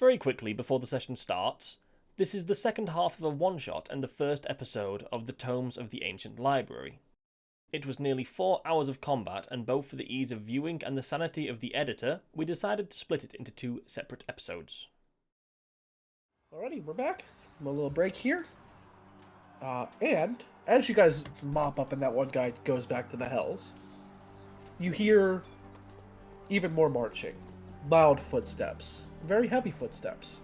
Very quickly, before the session starts, this is the second half of a one-shot and the first episode of the Tomes of the Ancient Library. It was nearly 4 hours of combat, and both for the ease of viewing and the sanity of the editor, we decided to split it into 2 separate episodes. Alrighty, we're back from a little break here. And as you guys mop up and that one guy goes back to the hells, you hear even more marching. Loud footsteps. Very heavy footsteps.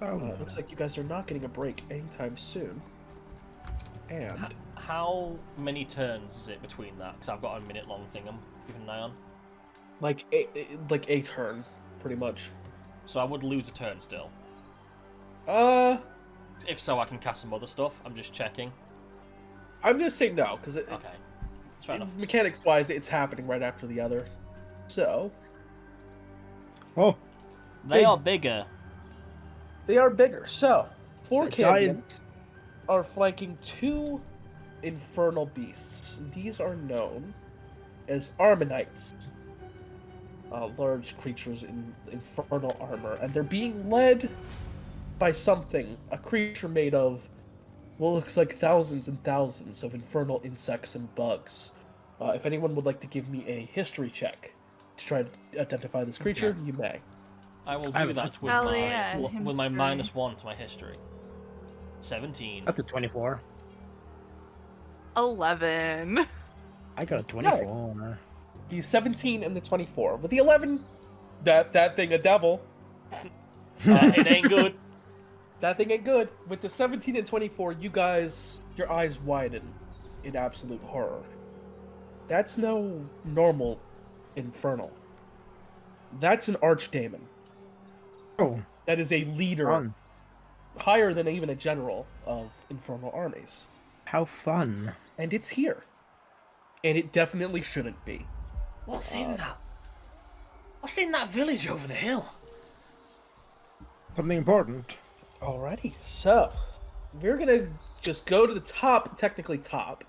Looks like you guys are not getting a break anytime soon. And How many turns is it between that? Because I've got a minute-long thing I'm keeping an eye on. like a turn, pretty much. So I would lose a turn still. If so, I can cast some other stuff. I'm just checking. I'm gonna say no, because Okay. Fair enough. mechanics-wise, it's happening right after the other. So... Oh, They are bigger. They are bigger. So, 4 Cambion giant. are flanking 2 infernal beasts. These are known as Armanites. Large creatures in infernal armor. And they're being led by something. A creature made of what looks like thousands and thousands of infernal insects and bugs. If anyone would like to give me a history check to try to identify this creature, you may. I will do that with Hell my yeah, with my history. -1 to my history. 17. That's a 24. 11. I got a 24. The 17 and the 24. With the 11, that thing a devil. It ain't good. That thing ain't good. With the 17 and 24, you guys, your eyes widen in absolute horror. That's no normal infernal. That's an Archdemon. Oh, That is a leader, fun. higher than even a general of infernal armies. How fun. And it's here. And it definitely shouldn't be. What's in that? What's in that village over the hill? Something important. Alrighty, so we're gonna just go to the top, technically top,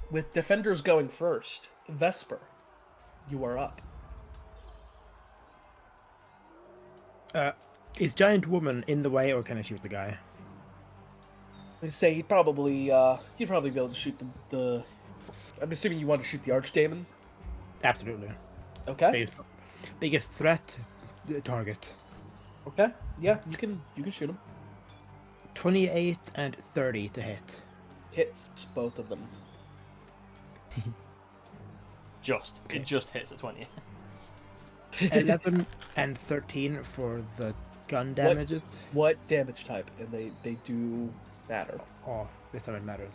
with defenders going first. Vesper, you are up. Is giant woman in the way, or can I shoot the guy? I'd say he'd probably be able to shoot the I'm assuming you want to shoot the Archdemon. Absolutely. Okay. Biggest threat, the target. Okay. Yeah, you can shoot him. 28 and 30 to hit. Hits both of them. It just hits at 20. 11 and 13 for the gun damages. What damage type? And they do matter. Oh, this time it matters.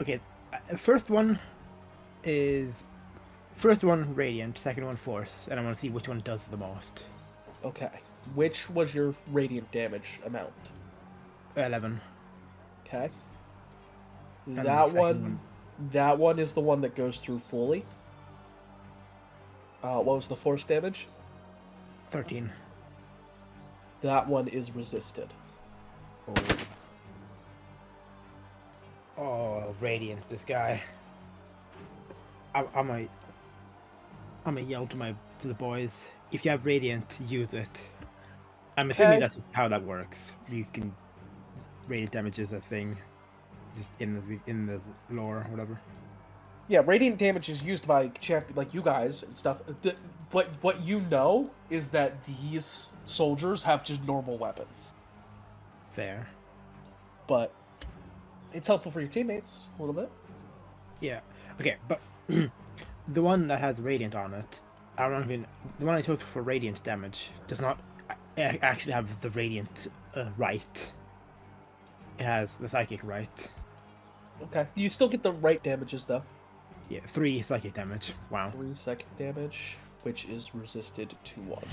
Okay, first one radiant, second one force, and I want to see which one does the most. Okay. Which was your radiant damage amount? 11. Okay. And the That second one, that one is the one that goes through fully. What was the force damage? 13. That one is resisted. Oh, radiant, this guy. I'm a yell to the boys. If you have radiant, use it. I'm assuming Okay. that's how that works. You can radiant damage is a thing, just in the lore or whatever. Yeah, radiant damage is used by champion like you guys and stuff. What you know is that these soldiers have just normal weapons, Fair. but it's helpful for your teammates a little bit. Yeah. Okay, but the one that has radiant on it, I don't even. The one I chose for radiant damage does not actually have the radiant right. It has the psychic right. Okay, you still get the right damages though. Yeah, 3 psychic damage. Wow. 3 psychic damage, which is resisted to 1.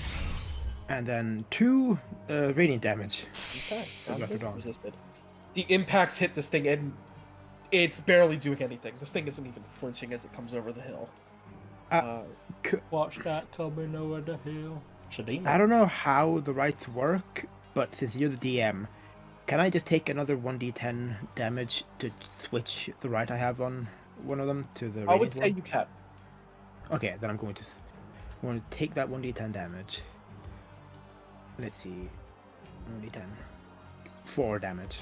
And then 2 radiant damage. Okay, Forgot that to is draw. resisted. The impacts hit this thing and it's barely doing anything. This thing isn't even flinching as it comes over the hill. Watch that coming over the hill. Shadina. I don't know how the rights work, but since you're the DM, can I just take another 1d10 damage to switch the right I have on one of them to the I would radiant say one? you can. Okay, then I'm going to take that 1d10 damage. let's see, only 10. 4 damage.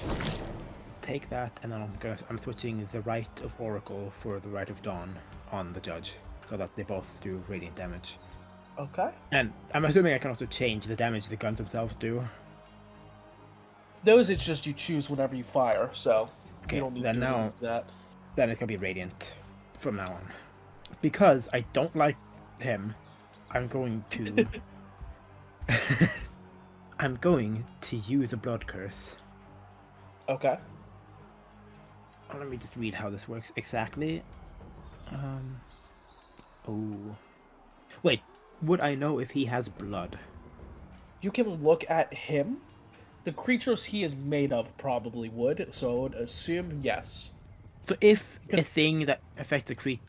Take that, and then I'm switching the Rite of Oracle for the Rite of Dawn on the judge, so that they both do radiant damage. Okay. And I'm assuming I can also change the damage the guns themselves do. Those, it's just you choose whenever you fire, so Okay, you don't need then to do now that. then it's gonna be radiant from now on. Because I don't like him, I'm going to I'm going to use a blood curse. Okay. Oh, let me just read how this works exactly. Oh. Wait, would I know if he has blood? You can look at him. The creatures he is made of probably would, so I would assume yes. So if a 'Cause thing that affects a creature...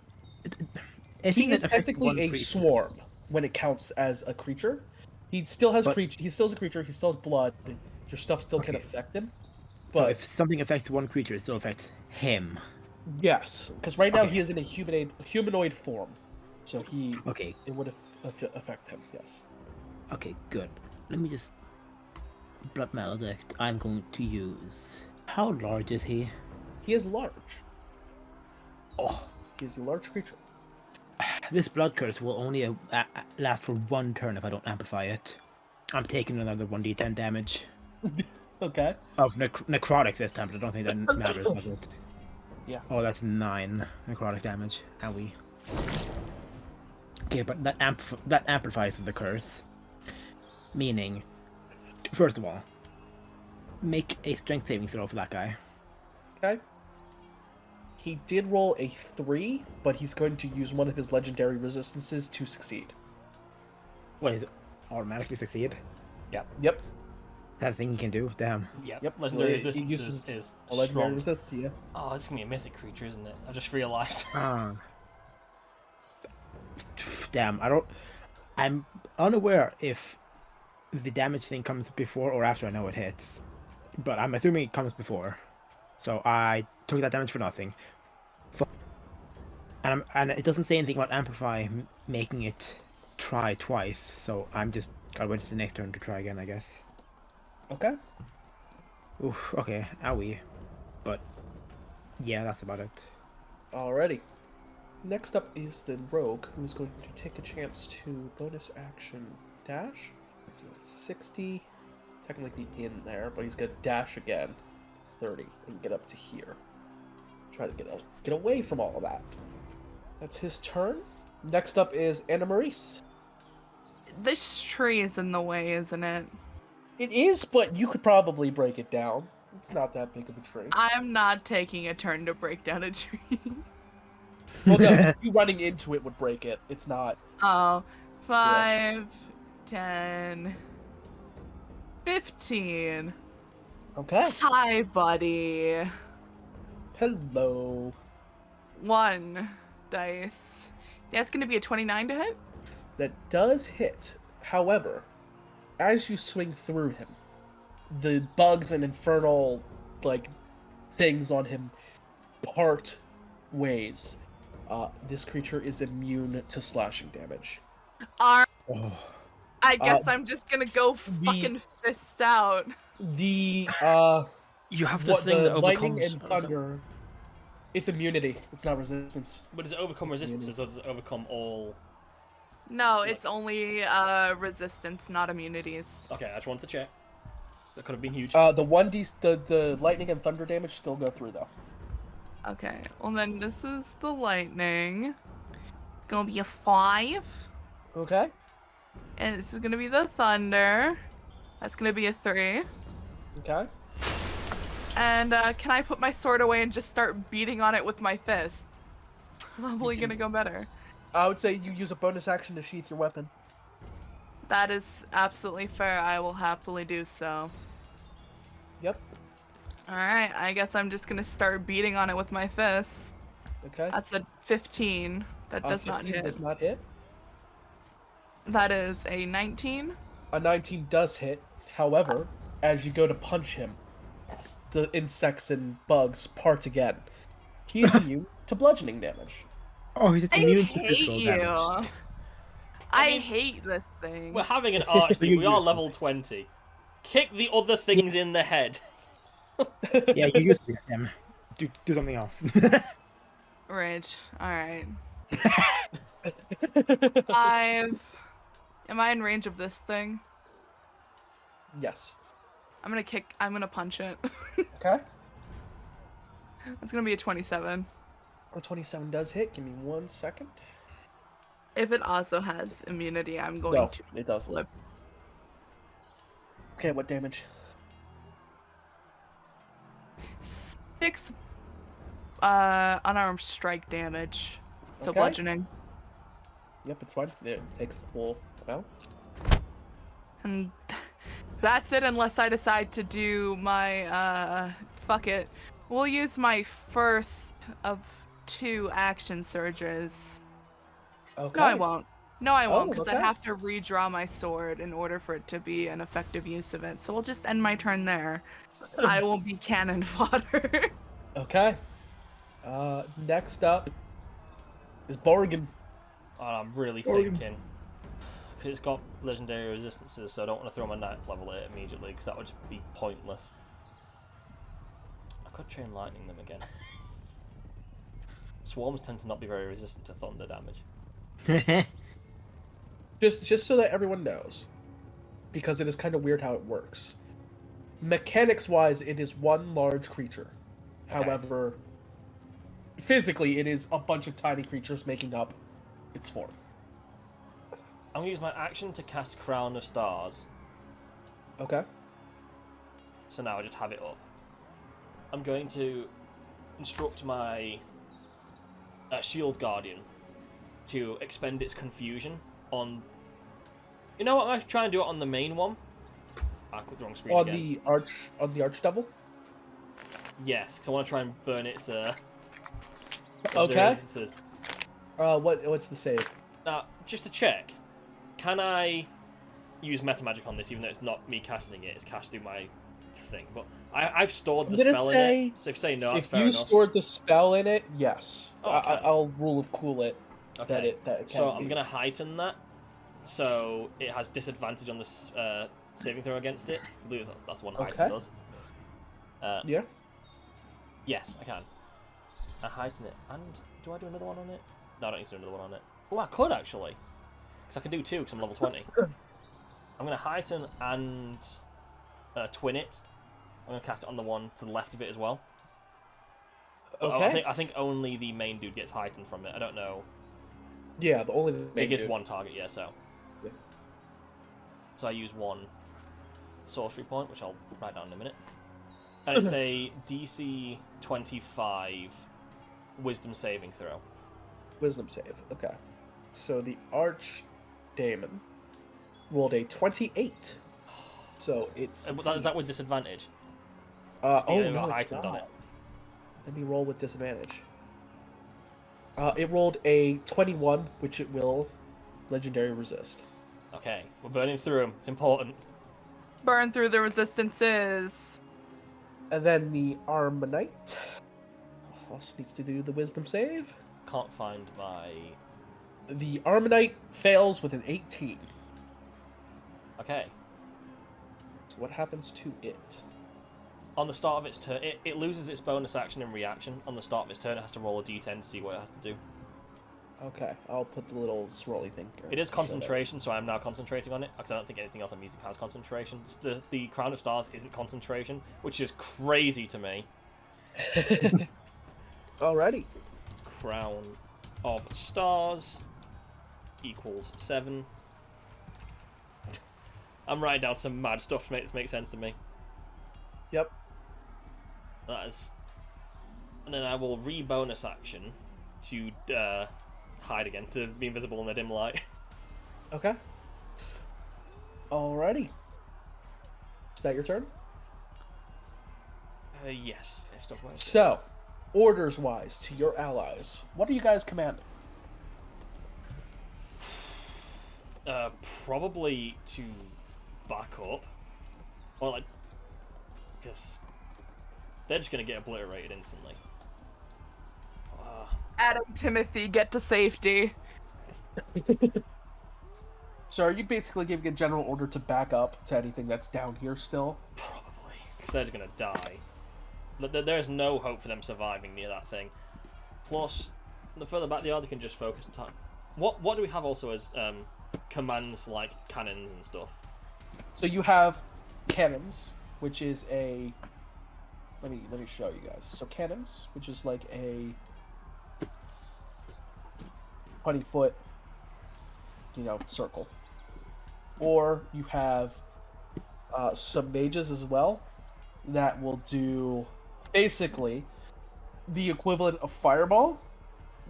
He is technically a swarm when it counts as a creature. He still has He still is a creature. He still has blood. Your stuff still can affect him. But So if something affects one creature, it still affects him. yes, because right now he is in a humanoid form, so it would affect him. Yes. Okay, good. Let me just... Blood Maledict, I'm going to use... How large is he? He is large. Oh, He is a large creature. this blood curse will only last for 1 turn if I don't amplify it. I'm taking another 1d10 damage. Okay. Of necrotic this time, but I don't think that matters, does it? Yeah. Oh, that's 9 necrotic damage. Owie. Okay, but that amplifies the curse. Meaning, first of all, make a strength saving throw for that guy. Okay. He did roll a 3, but he's going to use one of his legendary resistances to succeed. What is it? Automatically succeed? Yep. Yep. That thing he can do? Damn. Yep. Legendary He resistance uses is a legendary strong. resist, yeah. Oh, this is gonna be a mythic creature, isn't it? I just realised. Damn, I'm unaware if the damage thing comes before or after I know it hits. But I'm assuming it comes before. So I took that damage for nothing. And it doesn't say anything about Amplify making it try twice. So I'm just gotta wait until the next turn to try again, I guess. Okay. Oof, okay, owie. But yeah, that's about it. Alrighty. Next up is the rogue, who's going to take a chance to bonus action dash. 60. Technically in there, but he's gonna dash again. 30 and get up to here. Try to get away from all of that. That's his turn. Next up is Anna Maurice. This tree is in the way, isn't it? It is, but you could probably break it down. It's not that big of a tree. I'm not taking a turn to break down a tree. Well, no, you running into it would break it. It's not. Oh, 5, 10, 15. Okay. Hi, buddy. Hello. 1 dice. That's gonna be a 29 to hit? That does hit. However, as you swing through him, the bugs and infernal, things on him part ways. This creature is immune to slashing damage. I Oh. guess I'm just gonna go fucking fist out. The You have the thing that lightning overcomes. and thunder. It's immunity. It's not resistance. But does it overcome resistances, or does it overcome all? No, it's only resistance, not immunities. Okay, I just wanted to check. That could have been huge. The lightning and thunder damage still go through though. Okay, well then this is the lightning. It's gonna be a 5. Okay. And this is gonna be the thunder. That's gonna be a 3. Okay. And can I put my sword away and just start beating on it with my fist? Probably gonna go better. I would say you use a bonus action to sheath your weapon. That is absolutely fair. I will happily do so. Yep. Alright, I guess I'm just gonna start beating on it with my fists. Okay. That's a 15. That does not 15 hit. does not hit. That is a 19. A 19 does hit. However, as you go to punch him, the insects and bugs part again. He is immune to bludgeoning damage. Oh, he's just I immune to hate physical you. damage. I mean, hate this thing. We're having an Archdemon. We are level 20. Kick the other things in the head. Yeah, you used to him. Do something else. Rage. Alright. 5. Am I in range of this thing? Yes. I'm gonna punch it. Okay. It's gonna be a 27. A 27 does hit. Give me 1 second. If it also has immunity, I'm going No, to it doesn't. flip. Okay, what damage? 6 unarmed strike damage. So Okay. bludgeoning. Yep, it's fine. It takes the full amount. And that's it unless I decide to do my fuck it. We'll use my first of 2 action surges. Okay. No, I won't. No, I won't, because okay. I have to redraw my sword in order for it to be an effective use of it. So we'll just end my turn there. I will be cannon fodder. Okay. Next up is Borgin. Oh, I'm really Oregon. thinking. Because it's got legendary resistances, so I don't want to throw my 9th level at it immediately, because that would just be pointless. I could chain lightning them again. Swarms tend to not be very resistant to thunder damage. Just so that everyone knows, because it is kind of weird how it works. Mechanics-wise, it is one large creature. Okay. However, physically, it is a bunch of tiny creatures making up its form. I'm going to use my action to cast Crown of Stars. Okay. So now I just have it up. I'm going to instruct my Shield Guardian to expend its confusion on... You know what? I'm going to try and do it on the main one. I clicked the wrong screen On again. the Archdevil? Yes, because I want to try and burn its... Okay. resistances. What's the save? Now, just to check, can I use Meta Magic on this, even though it's not me casting it, it's cast through my thing? But I've stored the spell in it, so if you say no, that's If fair you enough. stored the spell in it, yes. Oh, okay. I'll rule of cool it. Okay, That it can so be. I'm going to heighten that, so it has disadvantage on the saving throw against it. I believe that's one heighten Okay. does. Yeah. Yes, I can. I heighten it, and do I do another one on it? No, I don't need to do another one on it. Oh, I could actually, because I can do 2 because I'm level 20. I'm going to heighten and twin it. I'm going to cast it on the one to the left of it as well. Okay. I think only the main dude gets heightened from it. I don't know. Yeah, the only It gives 1 target, yeah, so. Yeah. So I use 1 sorcery point, which I'll write down in a minute. And it's a DC 25 wisdom saving throw. Wisdom save. Okay. So the Archdemon rolled a 28. So it's. Is that with disadvantage? Oh no, no, it's heightened on not. it. Let me roll with disadvantage. It rolled a 21, which it will legendary resist. Okay, we're burning through them. It's important. Burn through the resistances. And then the Armonite also needs to do the wisdom save. Can't find my... The Armonite fails with an 18. Okay. So what happens to it? On the start of its turn, it loses its bonus action and reaction. On the start of its turn, it has to roll a d10 to see what it has to do. Okay, I'll put the little swirly thing here. It is concentration, so I'm now concentrating on it, because I don't think anything else I'm using has concentration. The Crown of Stars isn't concentration, which is crazy to me. Alrighty. Crown of Stars equals 7. I'm writing down some mad stuff to make this make sense to me. Yep. That is... And then I will re-bonus action to hide again, to be invisible in the dim light. Okay. Alrighty. Is that your turn? Yes. So, orders-wise, to your allies, what are you guys commanding? Probably to back up. Or, like... Because... They're just going to get obliterated instantly. Adam Timothy, get to safety. So are you basically giving a general order to back up to anything that's down here still? Probably. Because they're going to die. There's no hope for them surviving near that thing. Plus, the further back they are, they can just focus on time. What do we have also as commands like cannons and stuff? So you have cannons, which is a... Let me show you guys. So cannons, which is like a 20-foot, circle. Or you have some mages as well that will do basically the equivalent of fireball,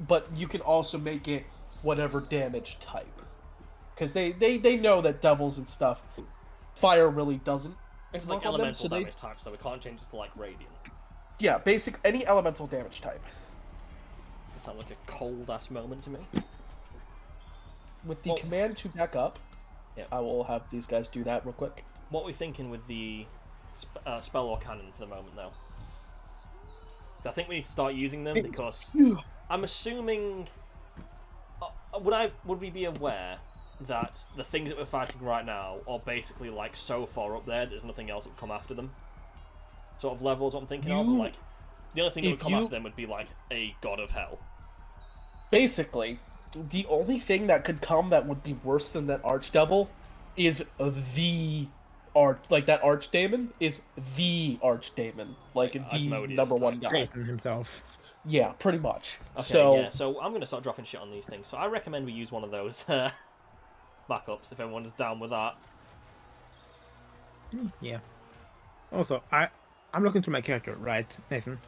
but you can also make it whatever damage type. Because they know that devils and stuff, fire really doesn't. It's like elemental damage type, so we can't change it to like radiant. Yeah, any elemental damage type. It sounds like a cold ass moment to me. With the command to back up, yeah. I will have these guys do that real quick. What are we thinking with the spell or cannon for the moment, though? So I think we need to start using them because I'm assuming. Would we be aware that the things that we're fighting right now are basically like so far up there, there's nothing else that would come after them? Sort of levels, what I'm thinking of. Like the only thing that would come after them would be like a god of hell. Basically, the only thing that could come that would be worse than that archdevil is that archdemon is the archdemon, like the Asmodeus number one guy. Satan himself. Yeah, pretty much. Okay, so I'm gonna start dropping shit on these things. So I recommend we use one of those backups if everyone's down with that. Yeah. Also, I'm looking through my character, right, Nathan?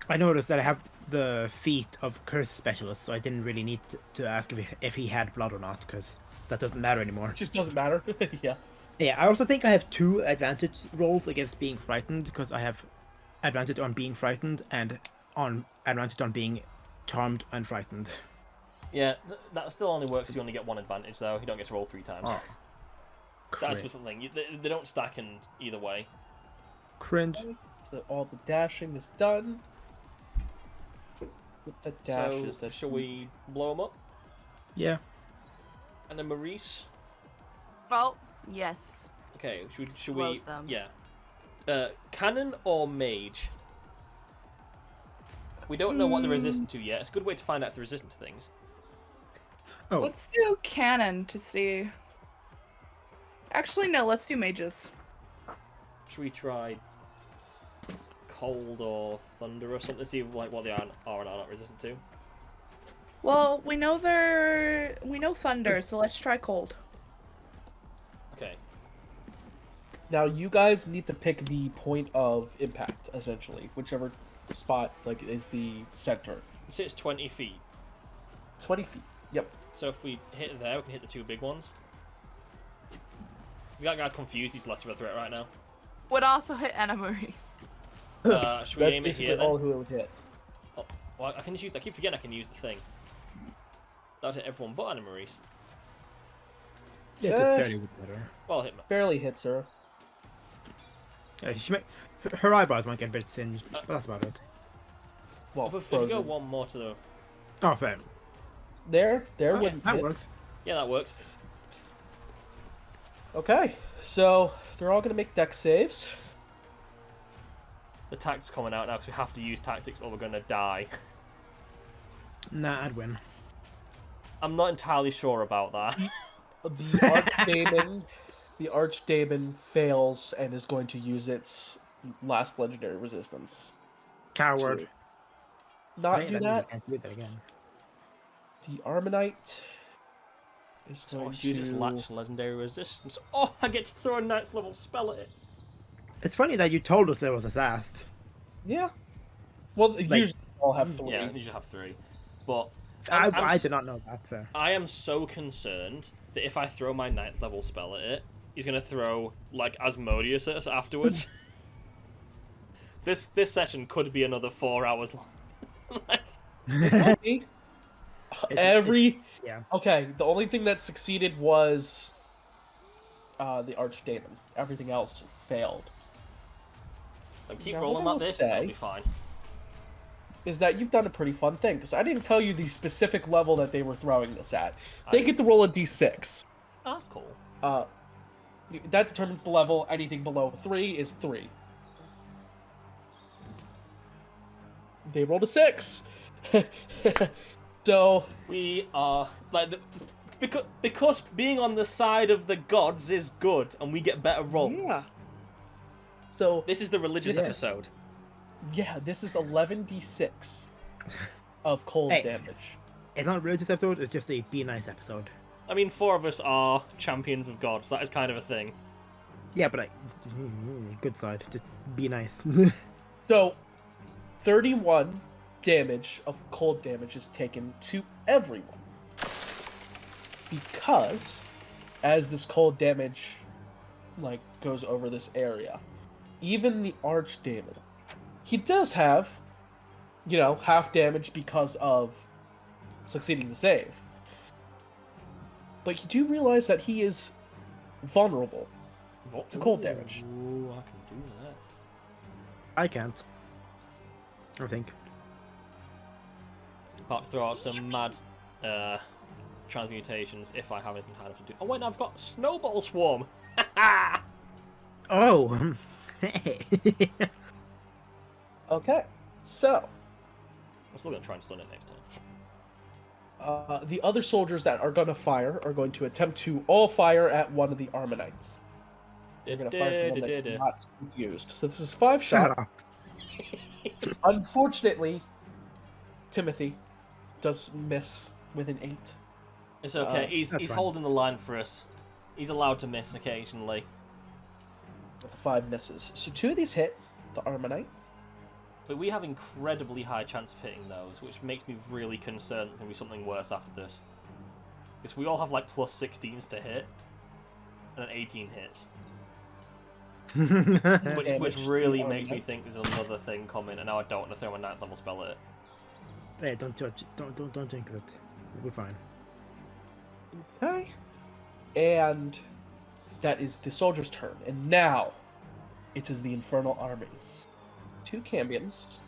I noticed that I have the feat of curse specialist, so I didn't really need to ask if he had blood or not, because that doesn't matter anymore. It just doesn't matter. Yeah. Yeah, I also think I have 2 advantage rolls against being frightened, because I have advantage on being frightened and on advantage on being charmed and frightened. Yeah, that still only works if you only get 1 advantage, though. You don't get to roll 3 times. Oh. That's the thing. They don't stack in either way. Cringe. So all the dashing is done. With the dashes, so, shall we blow them up? Yeah. And then Maurice? Well, yes. Okay, should we... Explode them. Yeah. Cannon or mage? We don't know what they're resistant to yet. It's a good way to find out if they're resistant to things. Oh. Let's do cannon to see. Actually, no, let's do mages. Should we try cold or thunder or something? See like what they are and are not resistant to. Well, we know thunder, so let's try cold. Okay. Now you guys need to pick the point of impact, essentially, whichever spot is the center. So it's 20 feet. 20 feet. Yep. So if we hit it there, we can hit the 2 big ones. If that guy's confused, he's less of a threat right now. Would also hit enemies. Should we That's aim it basically here all then? who it would hit. Oh, well, I keep forgetting I can use the thing. That would hit everyone but Anna Maurice. Yeah, just barely would better. Well, hit me. Barely hits her. Yeah, her eyebrows might get a bit singed, but that's about it. Well, If we go one more to the... Oh, fair. There Oh, wouldn't that hit. works. Yeah, that works. Okay, so they're all gonna make dex saves. The tactics coming out now because we have to use tactics or we're going to die. Nah, I'd win. I'm not entirely sure about that. The Archdemon fails and is going to use its last legendary resistance. Coward. Not Wait, do that. Can't do that again. The Armonite is So going let's use its to... latch legendary resistance. Oh, I get to throw a 9th level spell at it. It's funny that you told us there was a last. Yeah. Well, usually all have 3. Yeah, you should have 3. But I did not know that. Fair. I am so concerned that if I throw my 9th level spell at it, he's going to throw, like, Asmodeus at us afterwards. This session could be another 4 hours long. Yeah. Okay, the only thing that succeeded was the Archdemon. Everything else failed. Keep Now, rolling what I like will this, say- it'll be fine. is that you've done a pretty fun thing, because I didn't tell you the specific level that they were throwing this at. They get to roll a d6. Oh, that's cool. That determines the level. Anything below 3 is 3. They rolled a 6. So We are like because being on the side of the gods is good, and we get better rolls. yeah. So This is the religious Yeah. episode. yeah, this is 11d6 of cold Hey. damage. It's not a religious episode, it's just a be nice episode. I mean, 4 of us are champions of gods. That is kind of a thing. Yeah, but good side. Just be nice. So 31 damage of cold damage is taken to everyone. Because as this cold damage like goes over this area, even the Archdemon, he does have, half damage because of succeeding the save. But you do realize that he is vulnerable to cold damage. Ooh, I can do that. I can't. I think. About to throw out some mad transmutations if I have anything hard enough to do. Oh wait, no, I've got Snowball Swarm. Oh! Hey! Okay, so I'm still gonna try and stun it next time. the other soldiers that are going to fire are going to attempt to all fire at one of the Armonites. They're going to fire at the one that's not confused. So this is 5 shots. Unfortunately, Timothy does miss with an 8. It's okay. that's He's fine. holding the line for us. He's allowed to miss occasionally. The 5 misses. So 2 of these hit the Armonite. But we have incredibly high chance of hitting those, which makes me really concerned there's going to be something worse after this. Because we all have like plus 16s to hit, and an 18 hit. Which really makes me think there's another thing coming, and now I don't want to throw my 9th level spell at it. Hey, don't judge. Don't jinx it. We're fine. Okay. And that is the soldier's turn. And now it is the Infernal Armies. 2 Cambions,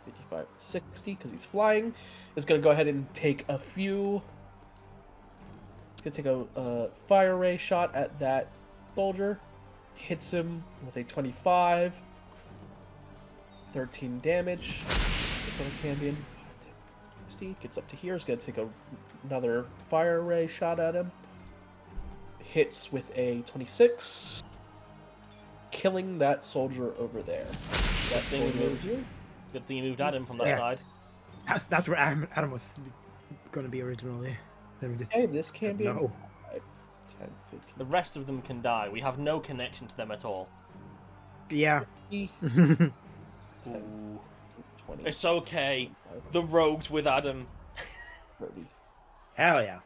55, 60, because he's flying, is going to go ahead and take a few. He's going to take a fire ray shot at that soldier. Hits him with a 25. 13 damage. This other Cambion. 60, gets up to here. Is going to take another fire ray shot at him. Hits with a 26. Killing that soldier over there. That thing we soldier moved you. Good thing you moved Adam from that Yeah. side. That's where Adam was gonna be originally. Then we just Hey, this can be no. 5, 10, 15, The rest of them can die. We have no connection to them at all. Yeah. 10, Ooh. 20, It's okay. 25, The rogues with Adam. 30. Hell yeah.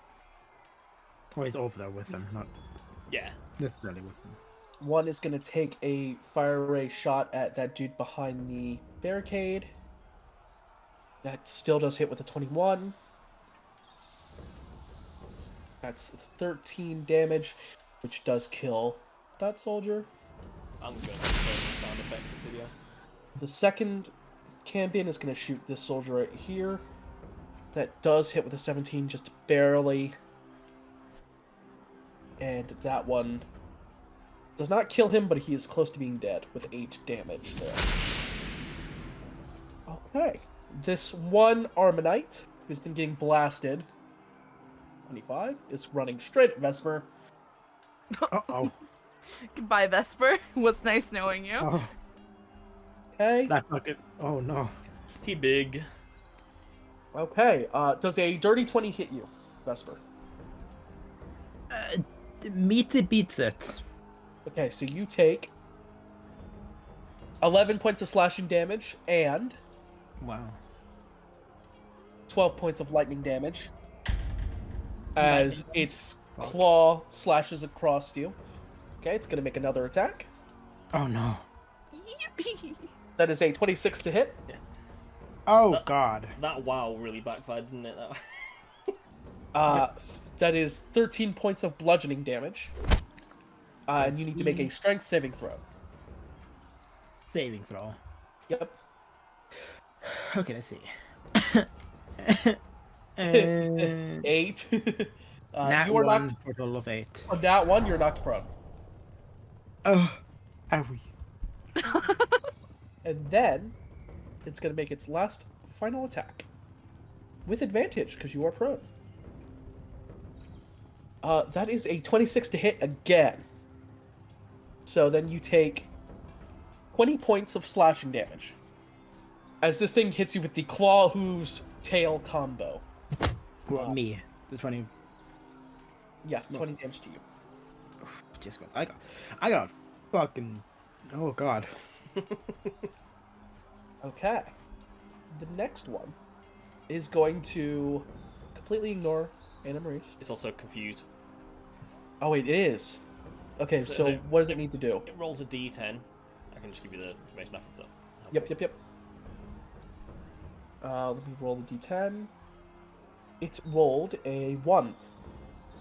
Oh, he's over there with them, not Yeah. necessarily with them. One is going to take a fire ray shot at that dude behind the barricade. That still does hit with a 21. That's 13 damage, which does kill that soldier. I'm going to turn the sound effects this video. The second Cambion is going to shoot this soldier right here. That does hit with a 17, just barely. And that one does not kill him, but he is close to being dead with 8 damage there. Okay. This one Armonite, who's been getting blasted, 25, is running straight at Vesper. Uh-oh. Goodbye, Vesper. Was nice knowing you. Oh, Okay. that fucking... Oh, no. He big. Okay. Does a dirty 20 hit you, Vesper? Meat beats it. Okay, so you take 11 points of slashing damage and Wow. 12 points of lightning damage as its claw slashes across you. Okay, it's going to make another attack. Oh, no. Yippee! That is a 26 to hit. Oh, God. That wow really backfired, didn't it? That is 13 points of bludgeoning damage. And you need to make a strength saving throw. Saving throw. Yep. Okay, let's see. And 8. nat You are 1 knocked for a total of 8. on that one. You're knocked prone, Oh, owie. and then it's gonna make its last final attack with advantage because you are prone. That is a 26 to hit again. So then you take 20 points of slashing damage as this thing hits you with the claw hooves tail combo. Well, me. The 20. Yeah, 20 damage to you. Just I got fucking. Oh god. Okay. The next one is going to completely ignore Anna Maurice. It's also confused. Oh wait, it is. Okay, so what does it need to do? It rolls a d10. I can just give you the information after that. Yep. Let me roll the d10. It rolled a 1.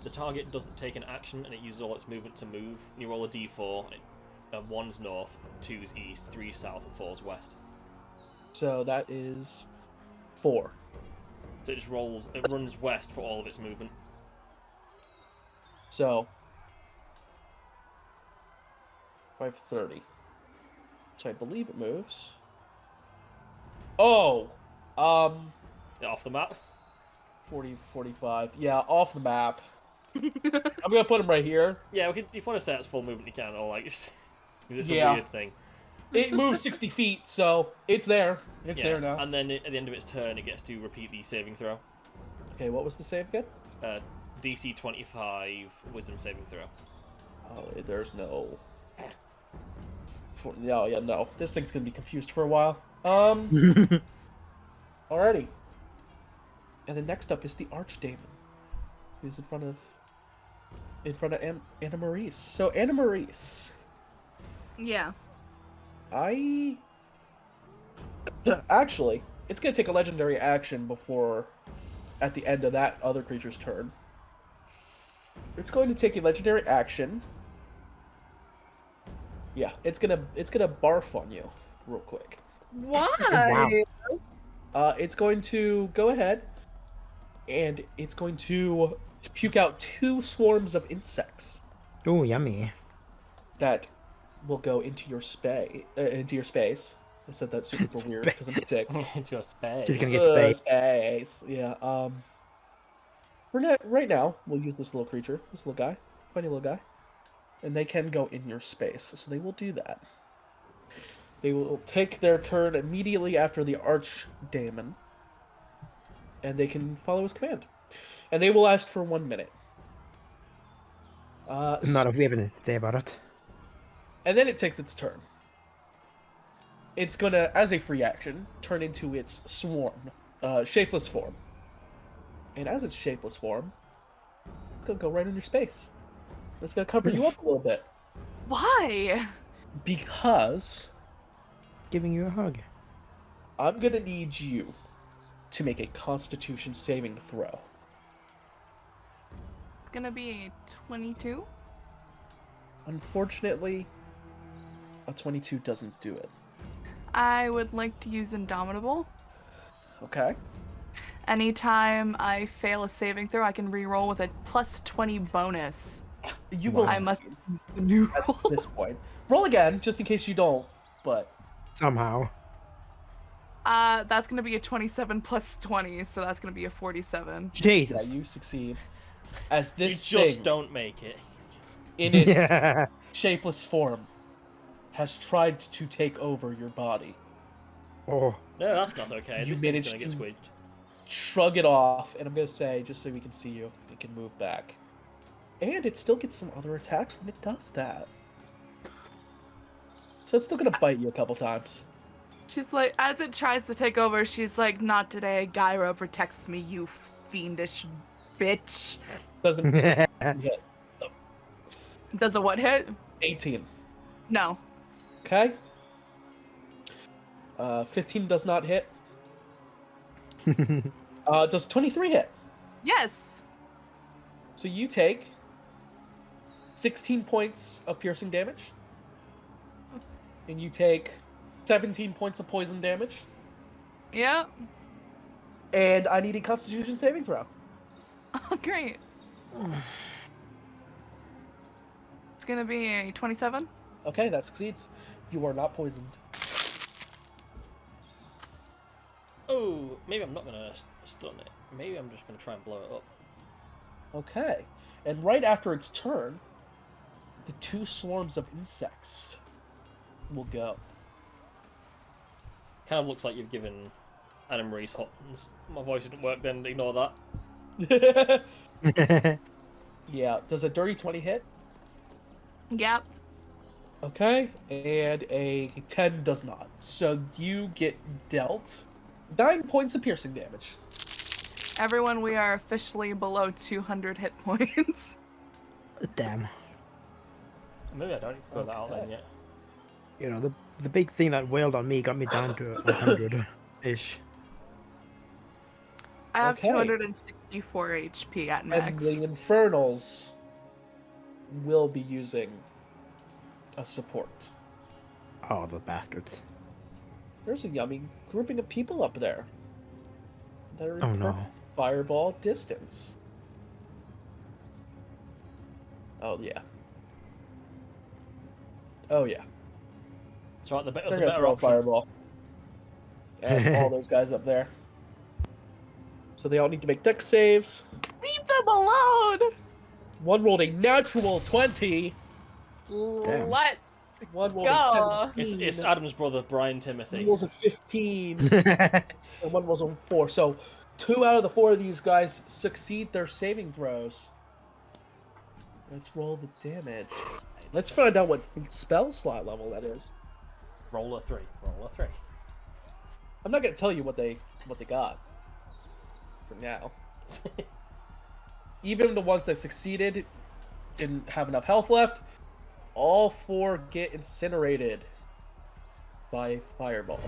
The target doesn't take an action and it uses all its movement to move. You roll a d4. And 1's north, 2's east, 3's south, and 4's west. So that is 4. So it just rolls. It runs west for all of its movement. So 530. So I believe it moves. Oh, Off the map. 40, 45. Yeah, off the map. I'm gonna put him right here. Yeah, if you want to set its full movement, you can. Or like, it's Yeah. a weird thing. It moves 60 feet, so it's there. It's Yeah, there now. And then at the end of its turn, it gets to repeat the saving throw. Okay, what was the save again? DC 25 Wisdom saving throw. Oh, there's no. No. This thing's gonna be confused for a while. Alrighty. And then next up is the Archdemon, who's in front of Anna Maurice. So Anna Maurice, Yeah. actually, it's gonna take a legendary action before, at the end of that other creature's turn. It's going to take a legendary action. Yeah, it's gonna barf on you real quick. Why? It's going to go ahead, and it's going to puke out 2 swarms of insects Oh, yummy. that will go into your space. I said that super weird because I'm sick. Into your space. She's gonna get space. Space. Yeah. Right now, we'll use this little creature, this little guy, funny little guy, and they can go in your space. So they will do that. They will take their turn immediately after the Archdemon, and they can follow his command. And they will last for 1 minute. Not if we have anything to say about it. And then it takes its turn. It's gonna, as a free action, turn into its swarm, shapeless form. And as its shapeless form, it's gonna go right in your space. It's gonna cover you up a little bit. Why? Because Giving you a hug. I'm gonna need you to make a Constitution saving throw. It's gonna be 22. Unfortunately, a 22 doesn't do it. I would like to use Indomitable. Okay. Anytime I fail a saving throw, I can re-roll with a plus 20 bonus. You will I must succeed use the new at roll. this point. Roll again, just in case you don't, but Somehow. That's gonna be a 27 plus 20, so that's gonna be a 47. yeah, Jesus. you succeed. As You this just thing, don't make it. in its Yeah. shapeless form, has tried to take over your body. Oh. No, that's not okay. You This thing's managed gonna get to- squidged. Shrug it off, and I'm gonna say, just so we can see you, it can move back. And it still gets some other attacks when it does that. So it's still gonna bite you a couple times. She's like, as it tries to take over, she's like, "Not today. Gyro protects me, you fiendish bitch." Doesn't hit. Does a what hit? 18. No. Okay. 15 does not hit. Does 23 hit? Yes. So you take 16 points of piercing damage. And you take 17 points of poison damage. Yep. And I need a Constitution saving throw. Oh, great. It's gonna be a 27. Okay, that succeeds. You are not poisoned. Oh, maybe I'm not gonna stun it. Maybe I'm just gonna try and blow it up. Okay. And right after its turn, the 2 swarms of insects will go. Kind of looks like you've given Adam Reese Hottons. My voice didn't work then, ignore that. Yeah, does a dirty 20 hit? Yep. Okay, and a 10 does not. So you get dealt 9 points of piercing damage. Everyone, we are officially below 200 hit points. Damn. Maybe I don't need to throw that out then yet. You know, the big thing that wailed on me got me down to 100-ish. I have Okay. 264 HP at And max. the Infernals will be using a support. Oh, the bastards. There's a yummy grouping of people up there that are in Oh no. perfect fireball distance. Oh yeah. Oh yeah. It's right, They're that's a gonna better throw a option. fireball. And all those guys up there. So they all need to make dex saves. Leave them alone! One rolled a natural 20. Damn. Let's One rolled go. a 17. It's Adam's brother, Brian One Timothy. rolls a 15. And one rolls a 4. So 2 out of the 4 of these guys succeed their saving throws. Let's roll the damage. Let's find out what spell slot level that is. Roll a 3. Roll a 3. I'm not gonna tell you what they got for now. Even the ones that succeeded didn't have enough health left. All 4 get incinerated by fireball.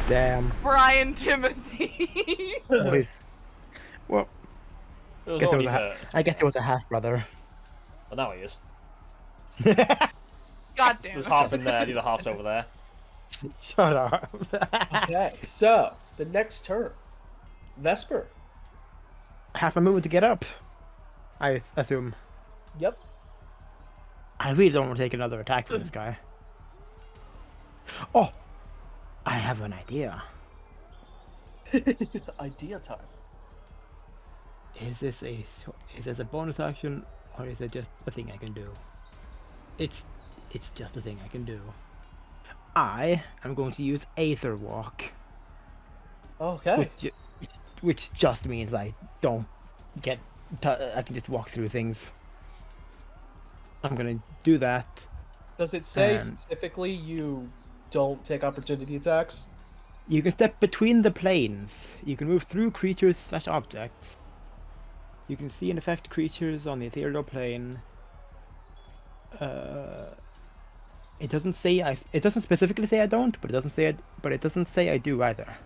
Damn. Brian Timothy. Boys. Well, It was guess it already was hurt. I guess it was a half brother. But now he is. God damn There's it. half in there, the other half's over there. Shut up. Okay, so the next turn, Vesper. Half a movement to get up. I assume. Yep. I really don't want to take another attack from this guy. Oh! I have an idea. Idea time. Is this a bonus action or is it just a thing I can do? It's just a thing I can do. I am going to use Aether Walk, Okay. which just means I don't get. I can just walk through things. I'm gonna do that. Does it say And- specifically you don't take opportunity attacks? You can step between the planes. You can move through creatures / objects. You can see and affect creatures on the ethereal plane. It doesn't say it doesn't specifically say I don't, but it doesn't say I do either.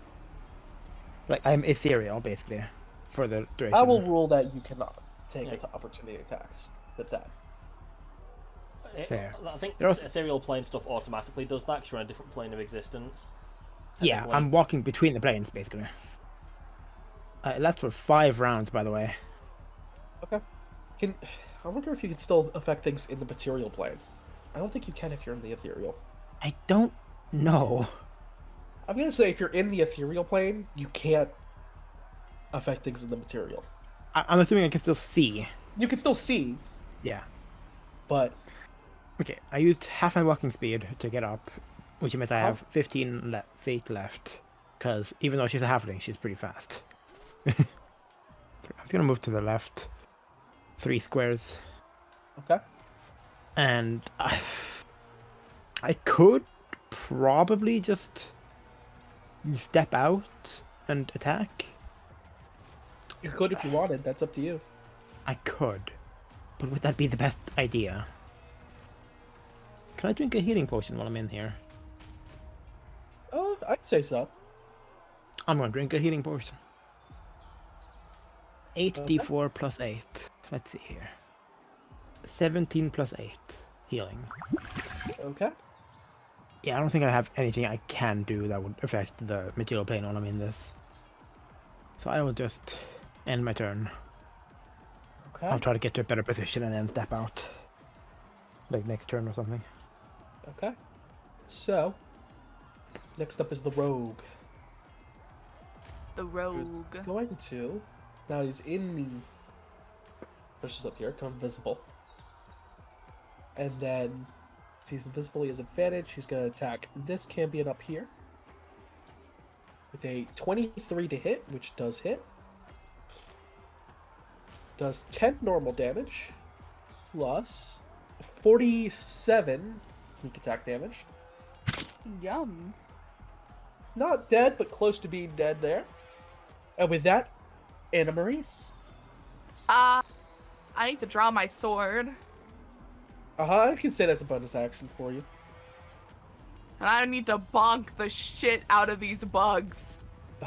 Like I'm ethereal basically, for the duration. I will rule that you cannot take Yeah. opportunity attacks with that. Fair. I think There also- ethereal plane stuff automatically does that because you're on a different plane of existence. Yeah, Technically. I'm walking between the planes basically. It lasts for 5 rounds, by the way. Okay. I wonder if you can still affect things in the material plane. I don't think you can if you're in the ethereal. I don't know. I'm gonna say if you're in the ethereal plane, you can't affect things in the material. I'm assuming I can still see. You can still see, Yeah. but Okay, I used half my walking speed to get up, which means I Oh. have 15 feet left. Because even though she's a halfling, she's pretty fast. I'm gonna move to the left 3 squares, okay. and I could probably just step out and attack. You could if you wanted. That's up to you. I could, but would that be the best idea? Can I drink a healing potion while I'm in here? I'd say so. I'm gonna drink a healing potion. 8d4 plus 8. Let's see here. 17 plus 8 healing. Okay. Yeah, I don't think I have anything I can do that would affect the material plane while I'm in this. So I will just end my turn. Okay. I'll try to get to a better position and then step out. Like next turn or something. Okay. So, next up is the rogue. The rogue. Going to. Now he's in the. Pushes up here, come visible. And then, he's invisible, he has advantage. He's going to attack this champion up here. With a 23 to hit, which does hit. Does 10 normal damage. Plus 47 sneak attack damage. Yum. Not dead, but close to being dead there. And with that, Anna Maurice. I need to draw my sword. I can say that's a bonus action for you. And I need to bonk the shit out of these bugs.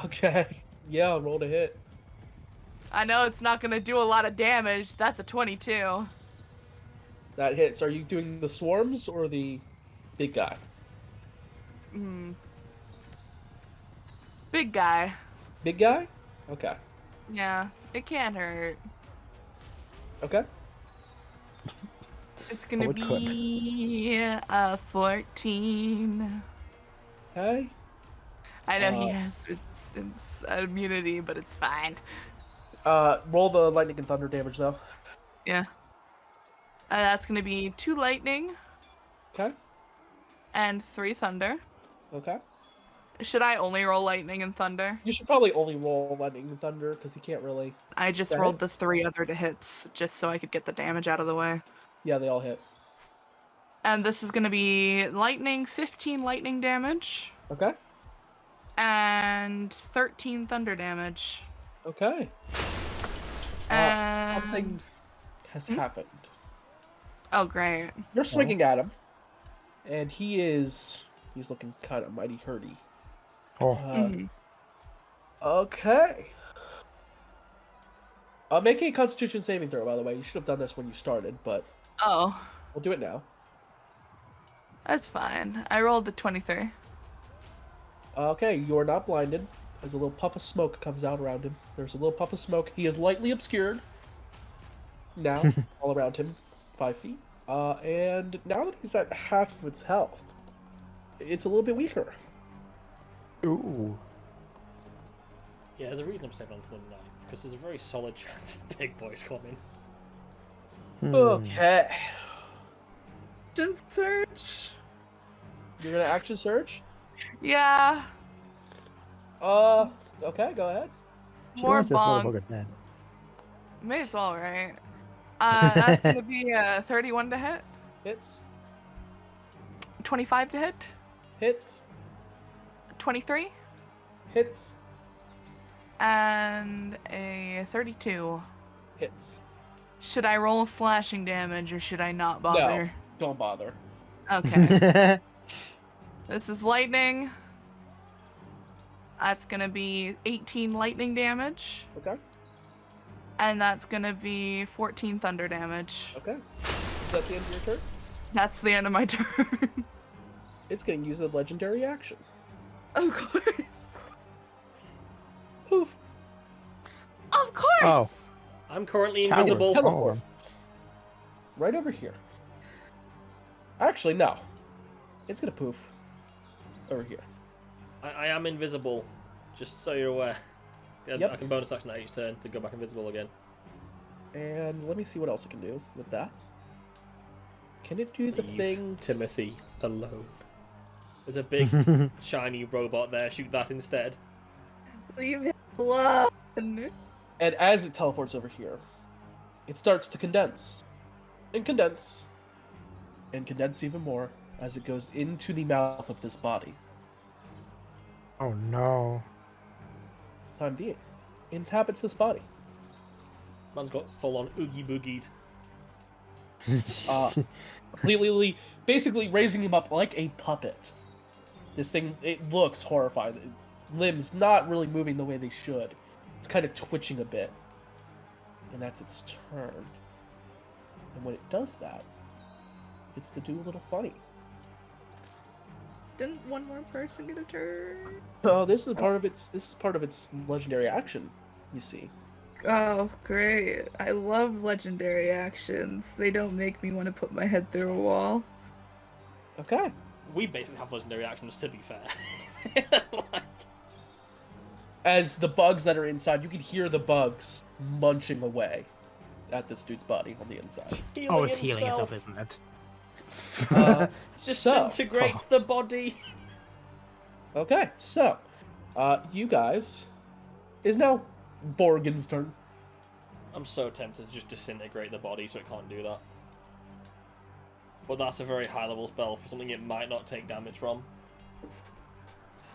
Okay. Yeah, roll to hit. I know it's not gonna do a lot of damage. That's a 22. That hits. Are you doing the swarms or the big guy? Big guy. Big guy? Okay. Yeah, it can't hurt. Okay. It's gonna it could. be a 14. Okay. I know he has resistance immunity, but it's fine. Roll the lightning and thunder damage though. Yeah. That's gonna be 2 lightning Okay. and 3 thunder. Okay. Should I only roll lightning and thunder? You should probably only roll lightning and thunder because he can't really. I just That rolled the 3 other hits just so I could get the damage out of the way. Yeah, they all hit. And this is gonna be lightning, 15 lightning damage, Okay. and 13 thunder damage. Okay. And... Something has happened. Oh, great. You're swinging at him, and he's looking kind of mighty hurty. Oh. Okay. Make a Constitution saving throw, by the way. You should have done this when you started, but Oh, we'll do it now. that's fine. I rolled a 23. Okay, you're not blinded, as a little puff of smoke comes out around him. There's a little puff of smoke. He is lightly obscured. Now, all around him, 5 feet. And now that he's at half of its health, it's a little bit weaker. Ooh. Yeah, there's a reason I'm saving onto them now, because there's a very solid chance of big boys coming. Okay. Action search? You're gonna action surge? Yeah. Okay, go ahead. She More wants this bonk. motherfucker dead. May as well, right? That's gonna be 31 to hit, Hits. 25 to hit, Hits. 23, Hits. and a 32. Hits. Should I roll slashing damage or should I not bother? No, don't bother. Okay. This is lightning. That's gonna be 18 lightning damage, Okay. and that's gonna be 14 thunder damage. Okay. Is that the end of your turn? That's the end of my turn. It's gonna use a legendary action. Of course. Poof. Of course. Oh. I'm currently Coward. invisible. Teleports. Right over here. Actually, no. It's gonna poof. Over here. I am invisible, just so you're aware. Yeah, Yep. I can bonus action at each turn to go back invisible again. And let me see what else it can do with that. Can it do the Leave thing? Timothy alone. There's a big shiny robot there. Shoot that instead. Leave him alone. And as it teleports over here, it starts to condense. And condense. And condense even more as it goes into the mouth of this body. Oh no. Time being. Inhabits this body. Man's got full-on oogie boogied. Completely, basically raising him up like a puppet. This thing, it looks horrifying. Limbs not really moving the way they should. It's kind of twitching a bit. And that's its turn. And when it does that, it's to do a little funny. Didn't one more person get a turn? So this is part of its legendary action. you see. Oh, great. I love legendary actions. They don't make me want to put my head through a wall. Okay. We basically have legendary actions, to be fair. Like, As the bugs that are inside, you can hear the bugs munching away at this dude's body on the inside. Oh, it's healing itself, isn't it? Disintegrate the body. Okay, so, you guys, is now Borgen's turn. I'm so tempted to just disintegrate the body so it can't do that. But that's a very high level spell for something it might not take damage from.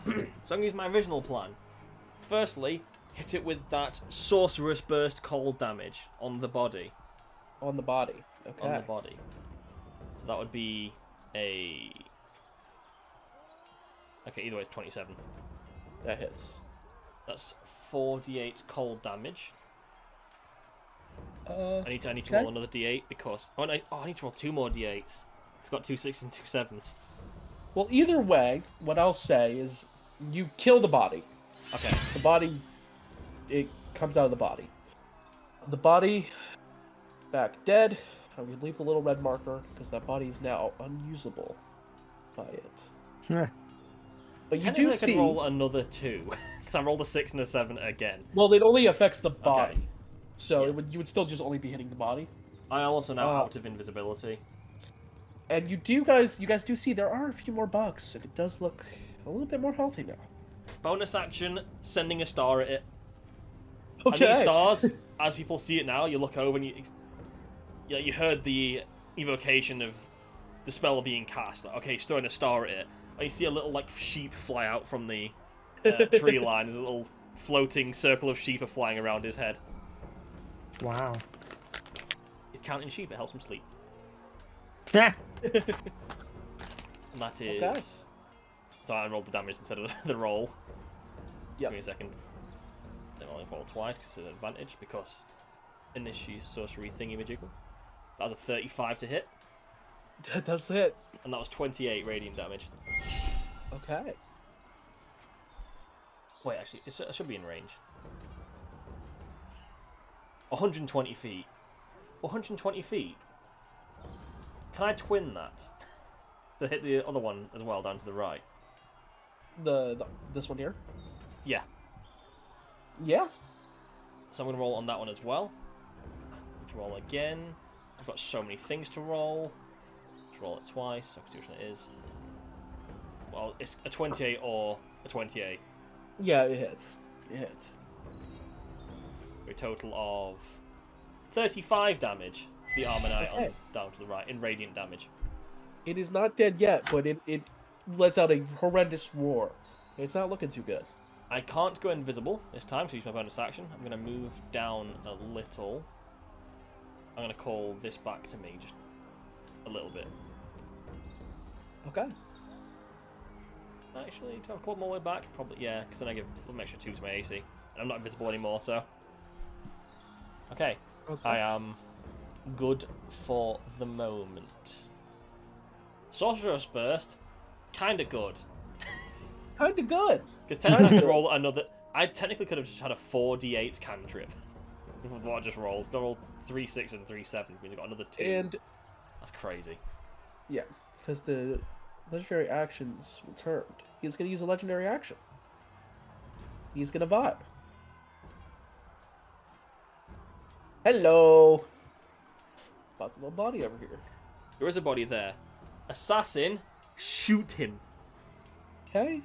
So I'm going to use my original plan. Firstly, hit it with that Sorcerous Burst cold damage on the body. On the body. Okay. On the body. So that would be a... Okay, either way it's 27. That hits. That's 4d8 cold damage. I need to okay. roll another d8 because... I need to roll 2 more d8s. It's got 2 6s and 2 7s. Well, either way, what I'll say is you kill the body. Okay. The body, it comes out of the body. The body, back dead. I will leave the little red marker because that body is now unusable by it. But you do I see... can roll another 2. Because I rolled a 6 and a 7 again. Well, it only affects the body. Okay. So Yeah. you would still just only be hitting the body. I am also now out of invisibility. And you guys do see there are a few more bugs, and it does look a little bit more healthy now. Bonus action, sending a star at it. Okay. And these stars, as people see it now, you look over and you heard the evocation of the spell being cast. Like, okay, he's throwing a star at it. And you see a little like sheep fly out from the tree line. There's a little floating circle of sheep are flying around his head. Wow. He's counting sheep, it helps him sleep. Yeah. And that is... Okay. So I rolled the damage instead of the roll. Yep. Give me a second. Then I'll only roll twice because it's an advantage because initiate sorcery thingy-majiggle. That was a 35 to hit. That does hit. And that was 28 radiant damage. Okay. Wait, actually, it should be in range. 120 feet. 120 feet? Can I twin that? To hit the other one as well, down to the right. This one here? Yeah. Yeah. So I'm going to roll on that one as well. Let's roll again. I've got so many things to roll. Let's roll it twice so I can see which one it is. Well, it's a 28 or a 28. Yeah, it hits. It hits. For a total of 35 damage. The Armor Knight on down to the right in radiant damage. It is not dead yet, but it lets out a horrendous roar. It's not looking too good. I can't go invisible this time, so use my bonus action. I'm going to move down a little. I'm going to call this back to me just a little bit. Okay. Actually, do I have a club my way back? Probably, yeah, because then I give an extra 2 to my AC. And I'm not invisible anymore, so... Okay. I am good for the moment. Sorcerer's Burst, kind of good. Kind of good. Because technically I could roll another... I technically could have just had a 4d8 cantrip. With what I just rolled. It's got to roll 3 6 and 3 7. We've got another 2. And that's crazy. yeah, because the legendary actions returned. He's going to use a legendary action. He's going to vibe. Hello. Lots of little body over here. There is a body there. Assassin, shoot him. Okay.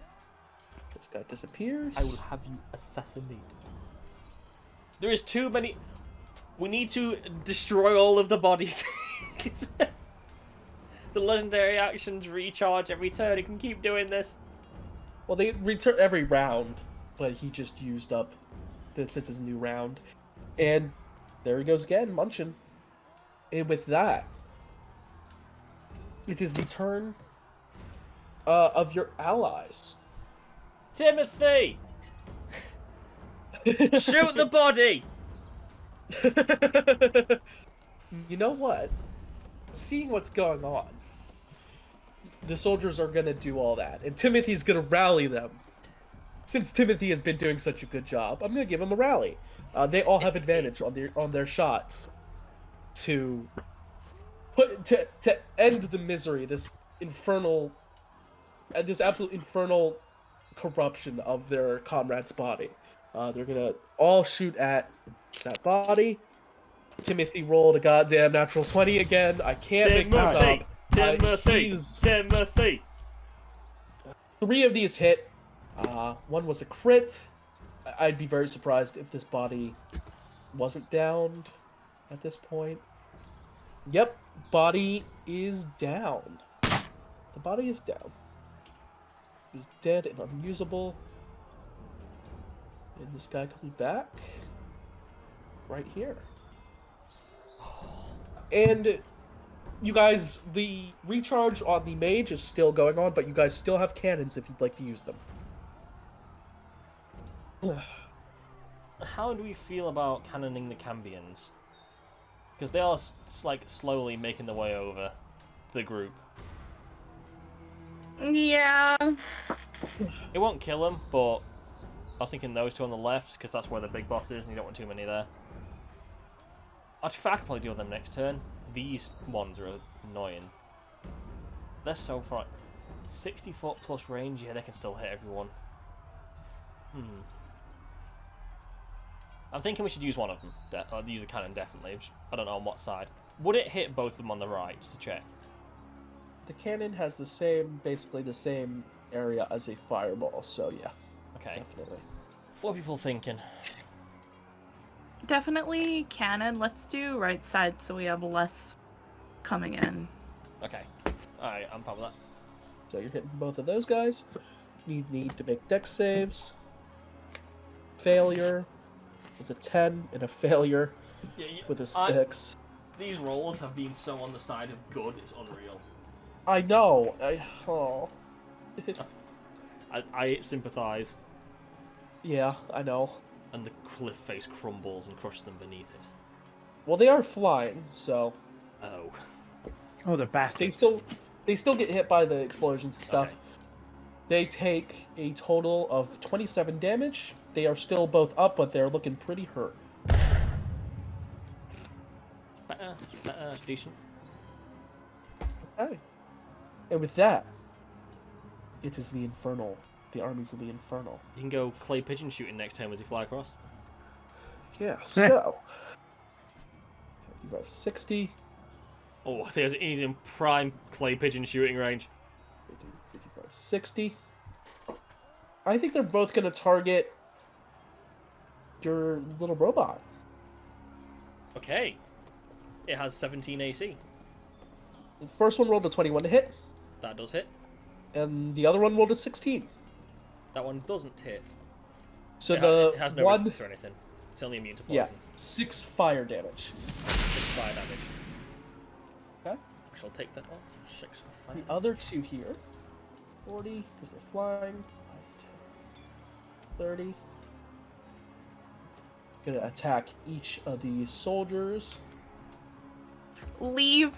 This guy disappears. I will have you assassinated. There is too many... We need to destroy all of the bodies. The legendary actions recharge every turn. He can keep doing this. Well, they return every round, but he just used up since it's a new round. And there he goes again, munching. And with that, it is the turn of your allies. Timothy! Shoot the body! You know what? Seeing what's going on, the soldiers are going to do all that. And Timothy's going to rally them. since Timothy has been doing such a good job, I'm gonna give him a rally. They all have advantage on their shots to end the misery, this absolute infernal corruption of their comrade's body. They're gonna all shoot at that body. Timothy rolled a goddamn natural 20 again. I can't make this up. Timothy. 3 of these hit. One was a crit. I'd be very surprised if this body wasn't downed at this point. Yep, body is down. The body is down. He's dead and unusable. And this guy comes back right here. And you guys, the recharge on the mage is still going on, but you guys still have cannons if you'd like to use them. How do we feel about cannoning the Cambions? Because they are like slowly making their way over the group. Yeah. It won't kill them, but I was thinking those 2 on the left because that's where the big boss is, and you don't want too many there. I could probably deal with them next turn. These ones are annoying. They're so far 60 foot plus range. Yeah, they can still hit everyone. I'm thinking we should use one of them. Use the cannon, definitely. I don't know on what side. Would it hit both of them on the right, just to check? The cannon has basically the same area as a fireball, so yeah. Okay. Definitely. What are people thinking? Definitely cannon. Let's do right side so we have less coming in. Okay. Alright, I'm fine with that. So you're hitting both of those guys. You need to make dex saves. Failure with a 10 and a failure with a 6. These rolls have been so on the side of good, it's unreal. I know. I sympathise. Yeah, I know. And the cliff face crumbles and crushes them beneath it. Well, they are flying, so. Oh. Oh, they're bastards. They still get hit by the explosions and stuff. Okay. They take a total of 27 damage. They are still both up, but they're looking pretty hurt. It's decent. Okay. And with that, it is the Infernal. The armies of the Infernal. You can go clay pigeon shooting next turn as you fly across. Yeah, so. You have 60. Oh, he's in prime clay pigeon shooting range. 55, 60. I think they're both going to target your little robot. Okay. It has 17 AC. The first one rolled a 21 to hit, That does hit. and the other one rolled a 16. That one doesn't hit. So It has no one, resistance or anything. It's only immune to yeah, poison. 6 fire damage. 6 fire damage. Okay. I shall take that off. 6 fire. The other 2 here, 40, because they're flying, 5, 10, 30. Gonna attack each of these soldiers. Leave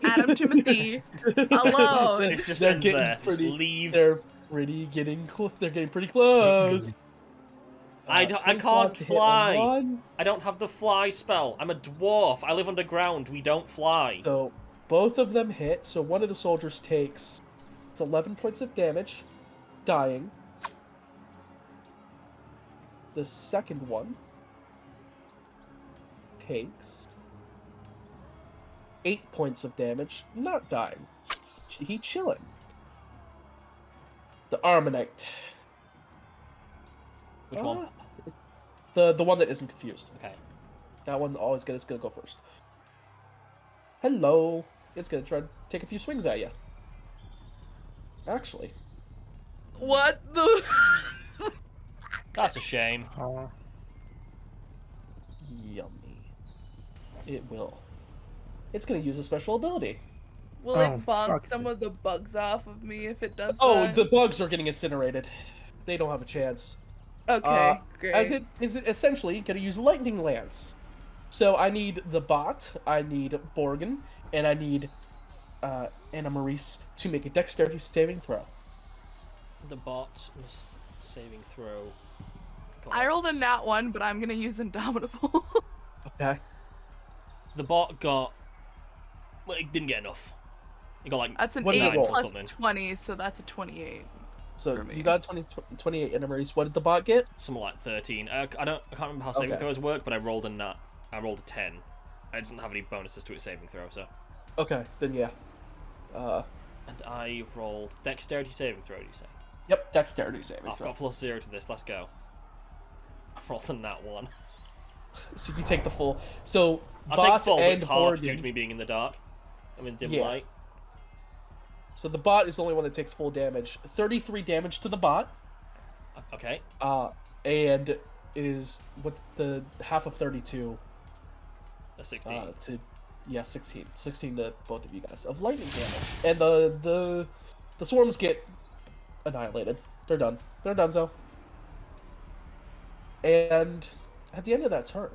Adam Timothy alone. It just They're ends getting there. pretty. Just leave. They're getting pretty close. I 25 can't to hit on fly. one. I don't have the fly spell. I'm a dwarf. I live underground. We don't fly. So both of them hit. So one of the soldiers takes 11 points of damage, dying. The second one takes 8 points of damage, not dying. He chilling. The Armonite. Which one? The one that isn't confused. Okay. That one it's gonna go first. Hello. It's gonna try to take a few swings at you. Actually. What the? That's a shame. Yummy. It will. It's gonna use a special ability. Will Oh, it bonk fuck. some of the bugs off of me if it does Oh, that? the bugs are getting incinerated. They don't have a chance. Okay, great. As it is essentially gonna use Lightning Lance. So I need the bot, I need Borgin, and I need Anna Maurice to make a dexterity saving throw. The bot saving throw. I rolled a nat 1, but I'm gonna use Indomitable. Okay. The bot got. Well, it didn't get enough. It got like. That's an What did 8 you roll? plus Something. 20, so that's a 28. So For me. you got 28 enemies. What did the bot get? Something like 13. I can't remember how saving Okay. throws work, but I rolled a nat. I rolled a 10. I didn't have any bonuses to its saving throw, so. Okay, then yeah. And I rolled dexterity saving throw. Do you say? Yep, dexterity saving I've throw. got +0 to this. Let's go. I rolled a nat 1. So you take the full. So I'll bot take full, but and it's half due Morgan. to me being in the dark. I'm in dim Yeah. light. So the bot is the only one that takes full damage. 33 damage to the bot. Okay. And it is what's the half of 32 A 16. to 16 to both of you guys of lightning damage. And the swarms get annihilated. They're done. They're donezo. And at the end of that turn,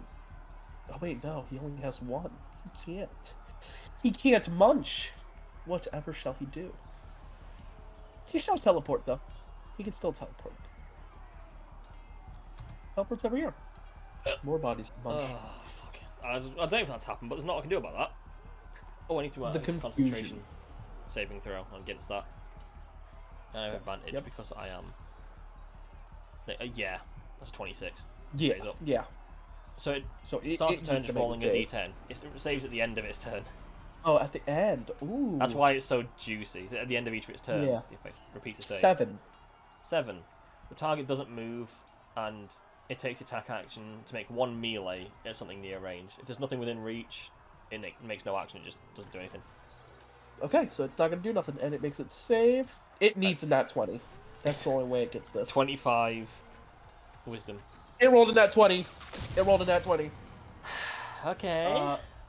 oh wait, no, he only has one. He can't munch. Whatever shall he do? He shall teleport though. He can still teleport. Teleport's over here. More bodies to munch. Oh, fuck. I don't know if that's happened, but there's not I can do about that. Oh, I need to The confusion. concentration saving throw against that. I have advantage Yep. because I am. Yeah, that's a 26. Yeah, Stays up. yeah. So it So starts the turn needs to just make rolling a a save. d10. It saves at the end of its turn. Oh, at the end. Ooh. That's why it's so juicy. At the end of each of its turns, Yeah. the effect repeats the save. 7. 7. The target doesn't move, and it takes attack action to make one melee at something near range. If there's nothing within reach, it makes no action. It just doesn't do anything. Okay, so it's not going to do nothing, and it makes it save. It needs a nat 20. That's the only way it gets this. 25 wisdom. It rolled a nat 20. It rolled a nat 20. Okay.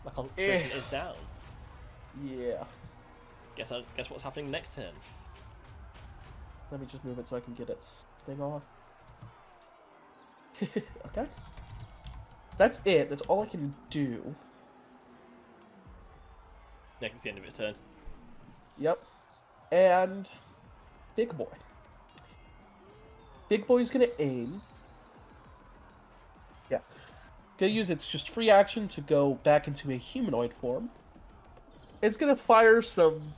My concentration is down. Yeah. Guess what's happening next turn. Let me just move it so I can get its thing off. Okay. That's it. That's all I can do. Next is the end of its turn. Yep. And Big Boy. Big Boy's gonna aim. Yeah. Gonna use its just free action to go back into a humanoid form. It's gonna fire some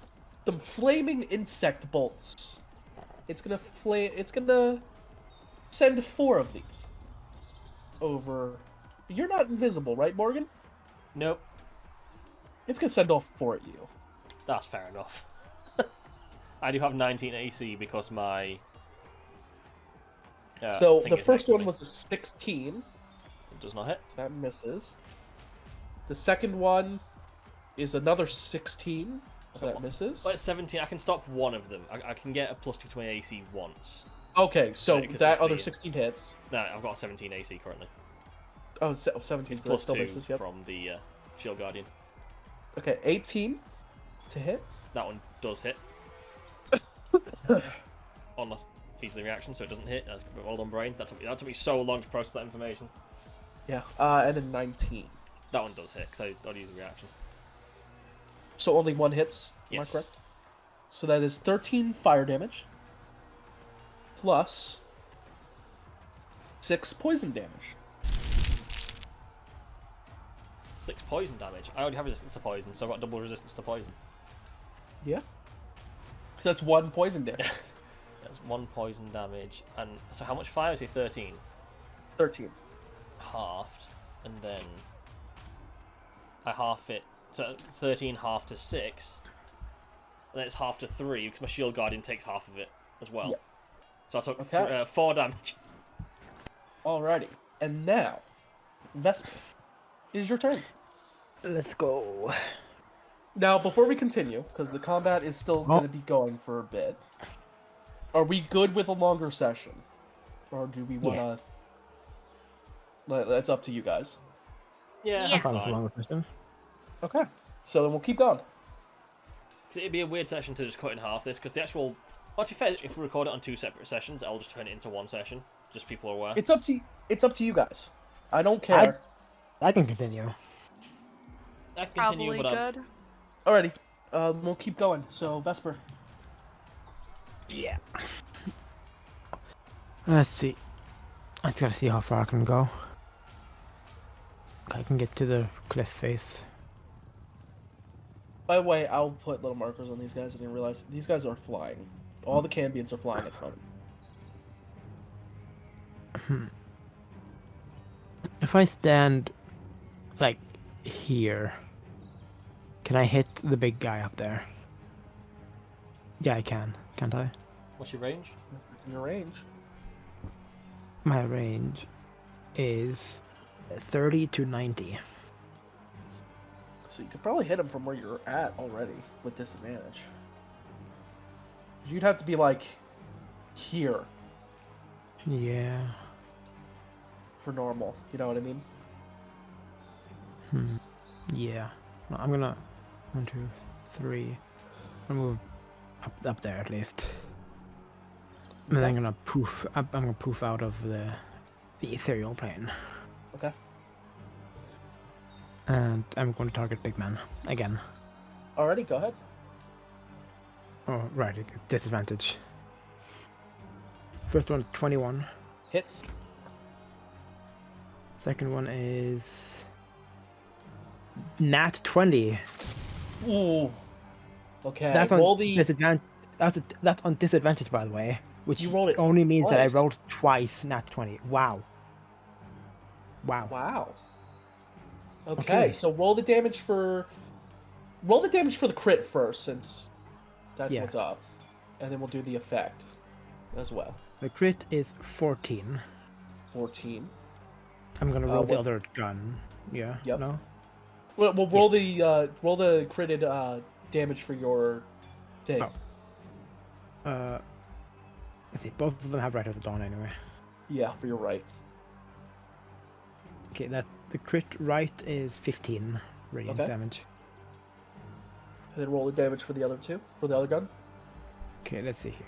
flaming insect bolts. It's gonna send 4 of these over. You're not invisible, right, Morgan? Nope. It's gonna send all 4 at you. That's fair enough. I do have 19 AC because my. So thing the is first next to one me. was a 16. It does not hit. That misses. The second one is another 16. So that misses. But it's 17. I can stop one of them. I can get a +2 to my AC once. Okay, so Yeah, 'cause that it's other the- 16 hits. No, I've got a 17 AC currently. Oh, 17. It's So that +2 still misses. Yep. from the Shield Guardian. Okay, 18 to hit. That one does hit. Unless easily reaction, so it doesn't hit. That's well done, brain. That took me so long to process that information. Yeah, and a 19. That one does hit because I'd use a reaction. So only one hits. Yes. Am I correct? So that is 13 fire damage plus 6 poison damage. 6 poison damage. I already have resistance to poison, so I've got double resistance to poison. Yeah. That's 1 poison damage. That's 1 poison damage. And so how much fire is it? 13. 13. Halved. And then I half it. So it's 13 half to 6. And then it's half to 3 because my Shield Guardian takes half of it as well. Yeah. So I took Okay. 4 damage. Alrighty. And now, Vesper, it is your turn. Let's go. Now, before we continue, because the combat is still going to be going for a bit, are we good with a longer session? Or do we want to... That's up to you guys. Yeah, Yeah. I'm fine with the fine. longer question. Okay. So then we'll keep going. 'Cause it'd be a weird session to just cut in half this, because the actual... Well, to be fair, if we record it on 2 separate sessions, I'll just turn it into 1 session. Just people are aware. It's up to you guys. I don't care. I can continue. I can continue, Probably but I'm... good. Alrighty. We'll keep going. So, Vesper. Yeah. Let's see. I just gotta see how far I can go. I can get to the cliff face. By the way, I'll put little markers on these guys. I didn't realize these guys are flying. All the Cambions are flying at the moment. If I stand, like, here, can I hit the big guy up there? Yeah, I can. Can't I? What's your range? It's in your range. My range is 30 to 90. So you could probably hit him from where you're at already with disadvantage. You'd have to be like here Yeah. for normal. You know what I mean? Yeah. No, I'm gonna 1, 2, 3. I'll move up there at least. And then I'm gonna poof. I'm gonna poof out of the ethereal plane. Okay. And I'm going to target big man again. Alrighty, go ahead. Oh, right, disadvantage. First one, 21. Hits. Second one is nat 20. Ooh. Okay. That's roll on the. disadvantage. That's on disadvantage, by the way, which You rolled it only means that I twice. rolled twice nat 20. Wow. Wow. Wow. Okay, Okay. so roll the damage for. Roll the damage for the crit first, since that's Yeah. what's up, and then we'll do the effect as well. The crit is 14. 14. I'm gonna roll the what- other gun. Yeah. Yep. No. We'll roll the critted damage for your thing. Oh. Let's see. Both of them have right at the dawn anyway. Yeah, for your right. Okay. The crit right is 15 radiant Okay. damage. And then roll the damage for the other two, for the other gun. Okay, let's see here.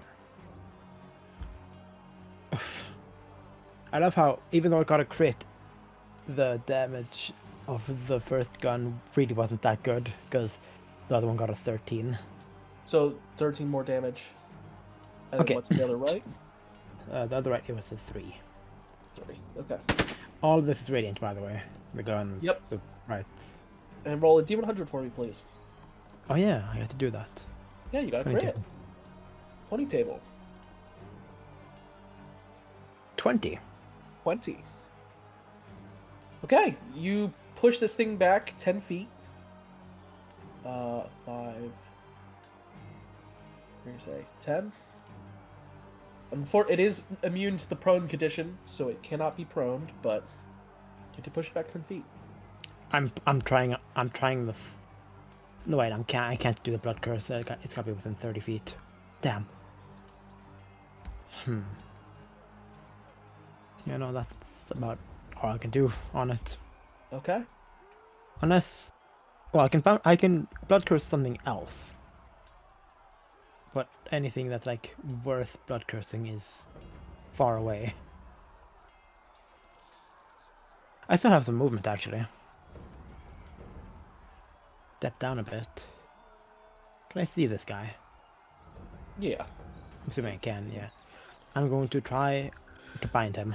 I love how, even though I got a crit, the damage of the first gun really wasn't that good, because the other one got a 13. So 13 more damage. And Okay. then what's the other right? The other right, it was a 3. 3. Okay. All of this is radiant, by the way. The guns, Yep. the right. And roll a D100 for me, please. Oh yeah, I had to do that. Yeah, you got a 20 crit. table. 20 table. 20. 20. Okay, you push this thing back 10 feet. 5. What do you say? 10? It is immune to the prone condition, so it cannot be proned, but you have to push it back 10 feet. I'm trying the. No wait, I can't do the blood curse. It's gotta be within 30 feet. Damn. Yeah, no, that's about all I can do on it. Okay. Unless, well, I can blood curse something else. But anything that's like worth blood cursing is far away. I still have some movement actually. Step down a bit. Can I see this guy? Yeah. I'm assuming I can, yeah. I'm going to try to bind him.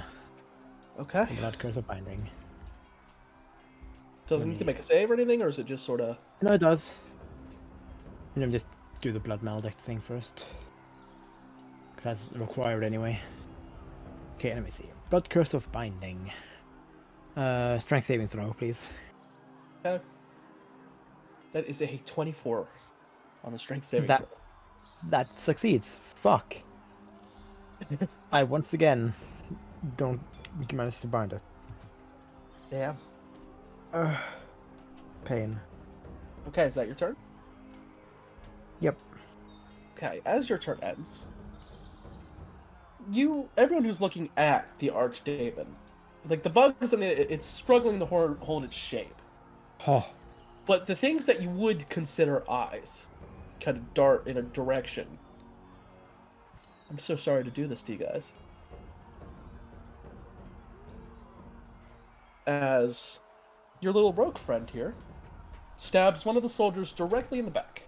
Okay. The blood curse of binding. Doesn't need to make a save or anything, or is it just sort of... No, it does. And then just do the blood maledict thing first. Because that's required anyway. Okay, let me see. Blood curse of binding. Strength saving throw, please. Okay. That is a 24 on the strength saving That- throw. That succeeds. Fuck. I once again don't manage to bind it. Damn. Pain. Okay, is that your turn? Yep. Okay, as your turn ends, everyone who's looking at the Archdemon, like the bug is in it, it's struggling to hold its shape. Oh. But the things that you would consider eyes kind of dart in a direction. I'm so sorry to do this to you guys. As your little rogue friend here stabs one of the soldiers directly in the back.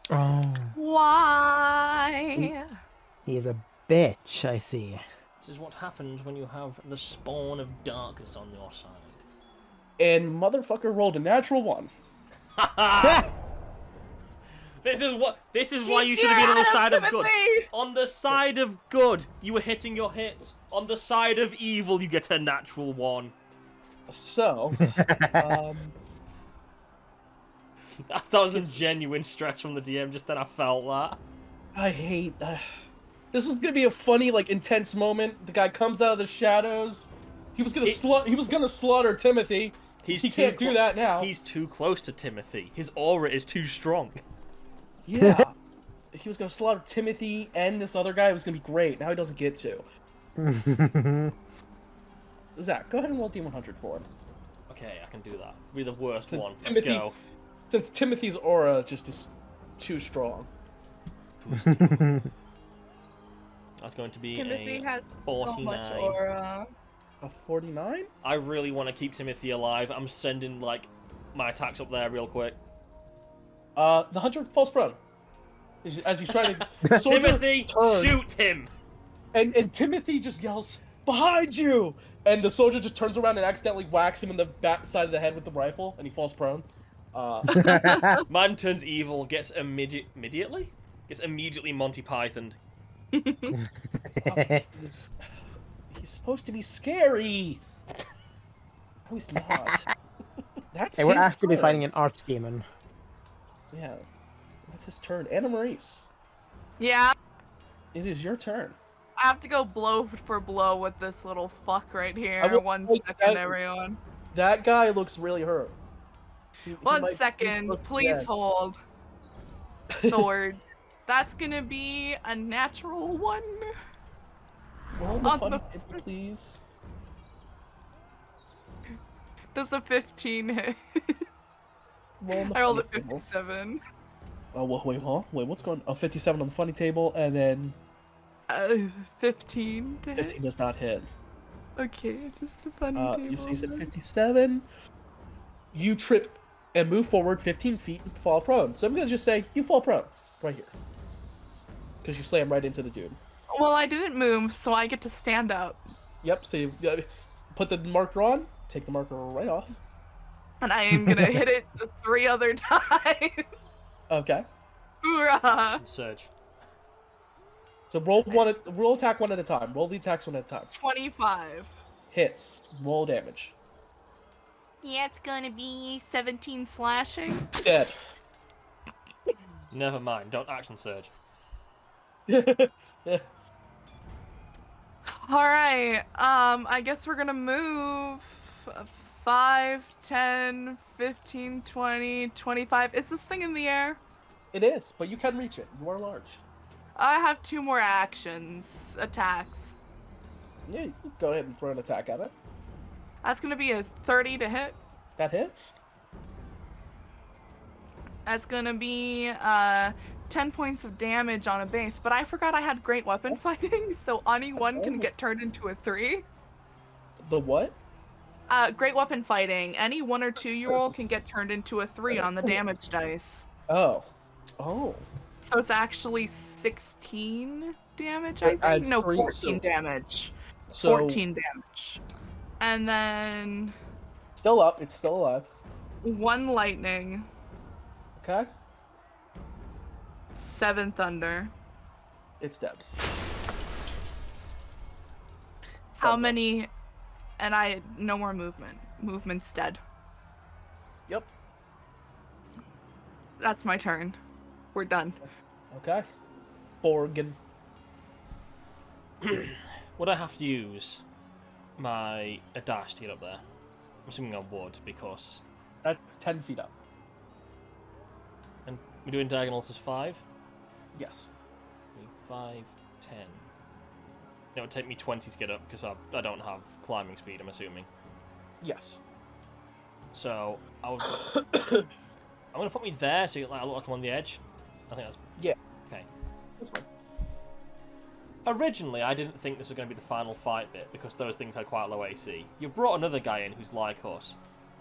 Oh. Why? He's a bitch, I see. This is what happens when you have the spawn of darkness on your side. And motherfucker rolled a natural 1. This is why you should have been on the side of good. Timothy! On the side of good, you were hitting your hits. On the side of evil, you get a natural 1. So, That was a genuine stretch from the DM. Just then, I felt that. I hate. This was gonna be a funny, like, intense moment. The guy comes out of the shadows. He was gonna slaughter Timothy. He can't do that now. He's too close to Timothy. His aura is too strong. Yeah. He was gonna slaughter Timothy and this other guy. It was gonna be great. Now he doesn't get to. Zach, go ahead and roll D100 for him. Okay, I can do that. Be the worst Since one. Let's go. Since Timothy's aura just is too strong. That's going to be Timothy a has 49. so much aura. A 49? I really want to keep Timothy alive. I'm sending, like, my attacks up there real quick. The hunter falls prone. As he's trying to... Timothy, turns, shoot him! And Timothy just yells, "Behind you!" And the soldier just turns around and accidentally whacks him in the back side of the head with the rifle, and he falls prone. Man turns evil, gets immediately Monty Pythoned. He's supposed to be scary. No, he's not. That's Hey, we're his actually turn. fighting an Archdemon. Yeah, that's his turn. Anna Maurice, Yeah, it is your turn. I have to go blow for blow with this little fuck right I here. will- 1 like, second, I- everyone. That guy looks really hurt. He might 1 be second, close to please dead. hold. Sword. That's gonna be a natural 1. Roll the on funny the- table, please. Does a 15 hit? Roll the I rolled a funny table. 57. Oh, wait, huh? Wait, what's going on? Oh, 57 on the funny table, and then 15 to hit? 15 does not hit. Okay, just the funny table. You see, you said 57. You trip and move forward 15 feet and fall prone. So I'm going to just say you fall prone right here. Because you slam right into the dude. Well, I didn't move, so I get to stand up. Yep, so you put the marker on, take the marker right off. And I am gonna hit it 3 other times. Okay. Hoorah! Surge. So roll attack one at a time. Roll the attacks one at a time. 25. Hits. Roll damage. Yeah, it's gonna be 17 slashing. Dead. Never mind. Don't action surge. Alright, I guess we're gonna move 5, 10, 15, 20, 25. Is this thing in the air? It is, but you can reach it. You are large. I have 2 more attacks. Yeah, you can go ahead and throw an attack at it. That's gonna be a 30 to hit. That hits. That's gonna be 10 points of damage on a base, but I forgot I had great weapon fighting, so any one can get turned into a 3. The what? Great weapon fighting. Any 1 or 2 you roll can get turned into a 3 on the damage dice. Oh. Oh. So it's actually 16 damage, I think? Adds No, 3, 14 so- damage. So 14 damage. And then still up. It's still alive. 1 lightning, Okay. 7 thunder. It's dead. How Thunder. many? And no more movement. Movement's dead. Yep. That's my turn. We're done. Okay. Borgin. Would I have to use a dash to get up there? I'm assuming I would, because... That's 10 feet up. And we're doing diagonals as 5? Yes. 5, 10. It would take me 20 to get up, because I don't have climbing speed, I'm assuming. Yes. So, I'm going to put me there, so I look like I'm on the edge. I think that's... Yeah. Okay. That's fine. Originally, I didn't think this was going to be the final fight bit, because those things had quite low AC. You've brought another guy in who's like us.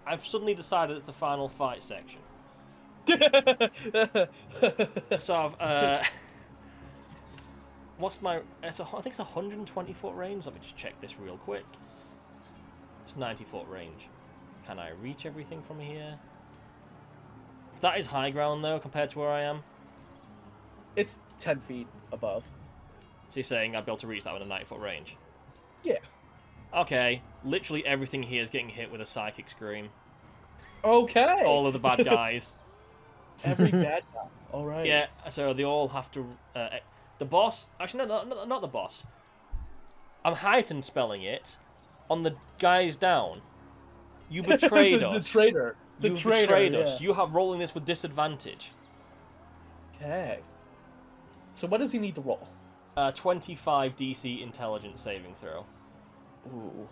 I've suddenly decided it's the final fight section. So What's my... I think it's 120 foot range. Let me just check this real quick. It's 90 foot range. Can I reach everything from here? That is high ground, though, compared to where I am. It's 10 feet above. So you're saying I'd be able to reach that with a 90 foot range? Yeah. Okay. Literally everything here is getting hit with a psychic scream. Okay. All of the bad guys. Every bad guy. All right. Yeah, so they all have to... the boss... Actually, no, not the boss. I'm heightened spelling it on the guys down. You betrayed us. The traitor. You betrayed us. You have rolling this with disadvantage. Okay. So what does he need to roll? 25 DC intelligence saving throw. Ooh.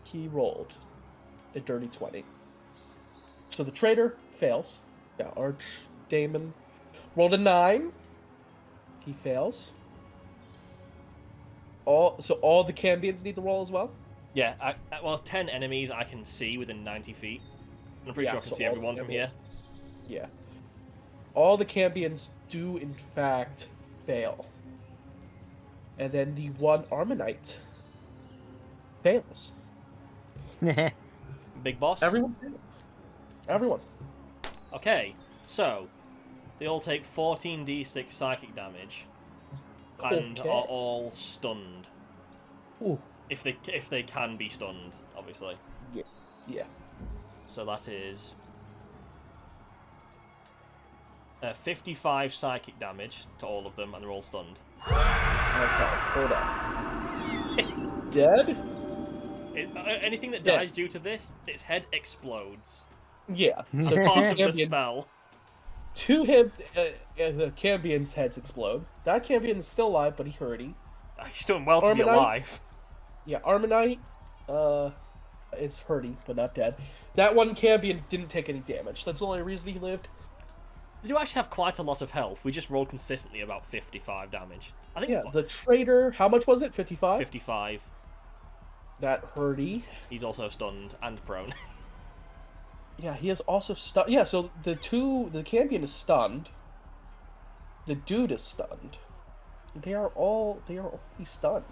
He rolled a dirty 20. So the traitor fails. Yeah, Archdemon rolled a 9. He fails. So all the Cambions need to roll as well? Yeah, well, it's 10 enemies I can see within 90 feet. I'm pretty sure I can see everyone from here. Yeah. All the Cambions do, in fact, fail. And then the one Armonite fails. Big boss? Everyone fails. Everyone. Okay, so they all take 14d6 psychic damage and Okay. are all stunned. Ooh. If they can be stunned, obviously. Yeah. Yeah. So that is 55 psychic damage to all of them, and they're all stunned. Okay, hold up. Dead? Anything that Dead. dies due to this, its head explodes. Yeah. So Part of the Cambions, spell. to him, the Cambion's heads explode. That Cambion is still alive, but he hurty. He's doing well to be Armonite? alive. Yeah, Armonite, is hurty, but not dead. That one Cambion didn't take any damage. That's the only reason he lived. They do actually have quite a lot of health. We just rolled consistently about 55 damage. I think Yeah, the traitor, how much was it? 55? 55. That hurty. He's also stunned and prone. Yeah, he is also stunned. Yeah, so the Cambion is stunned. The dude is stunned. They are all stunned.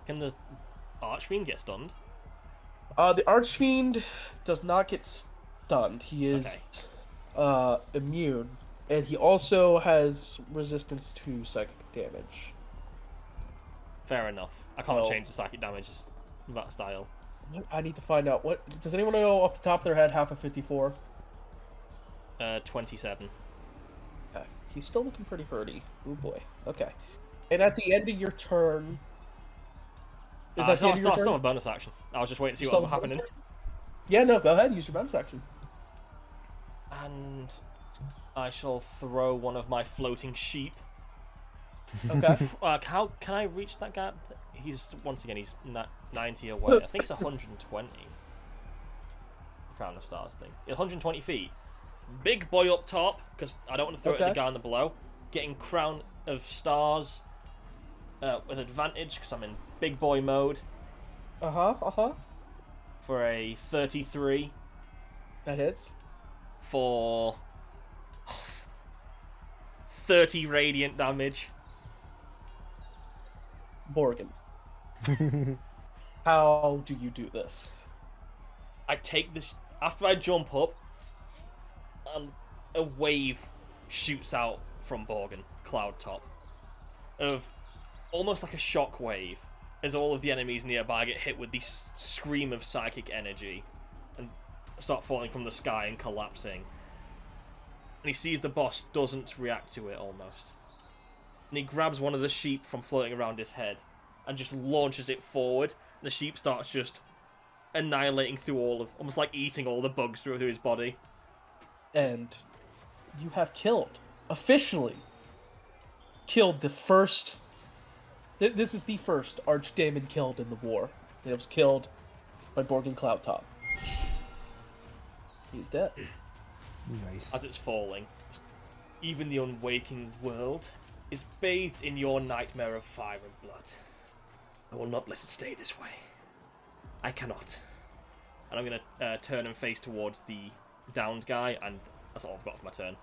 Can the Archfiend get stunned? The Archfiend does not get stunned. He is immune, and he also has resistance to psychic damage. Fair enough. I can't Oh. change the psychic damage in that style. I need to find out what. Does anyone know off the top of their head half of 54? 27. Okay. He's still looking pretty hurty. Oh boy. Okay. And at the end of your turn. Is that the end of your turn? Still a bonus action. I was just waiting to see Still what was a bonus happening. Yeah, no, go ahead. Use your bonus action. And I shall throw one of my floating sheep. Okay. How can I reach that guy? He's once again he's 90 away. I think it's 120. Crown of Stars thing. 120 feet. Big boy up top because I don't want to throw it at the guy on the below. Getting Crown of Stars with advantage because I'm in big boy mode for a 33 That hits. for 30 radiant damage. Borgin. How do you do this? I take this after I jump up, and a wave shoots out from Borgin, cloud top, of almost like a shock wave, as all of the enemies nearby get hit with this scream of psychic energy, and start falling from the sky and collapsing. And he sees the boss doesn't react to it almost, and he grabs one of the sheep from floating around his head, and just launches it forward. And the sheep starts just annihilating through almost like eating all the bugs through his body. And you have officially killed the first. This is the first Archdemon killed in the war. It was killed by Borgin Cloudtop. He's dead. Nice. As it's falling, even the unwaking world is bathed in your nightmare of fire and blood. I will not let it stay this way. I cannot. And I'm going to turn and face towards the downed guy, and that's all I've got for my turn.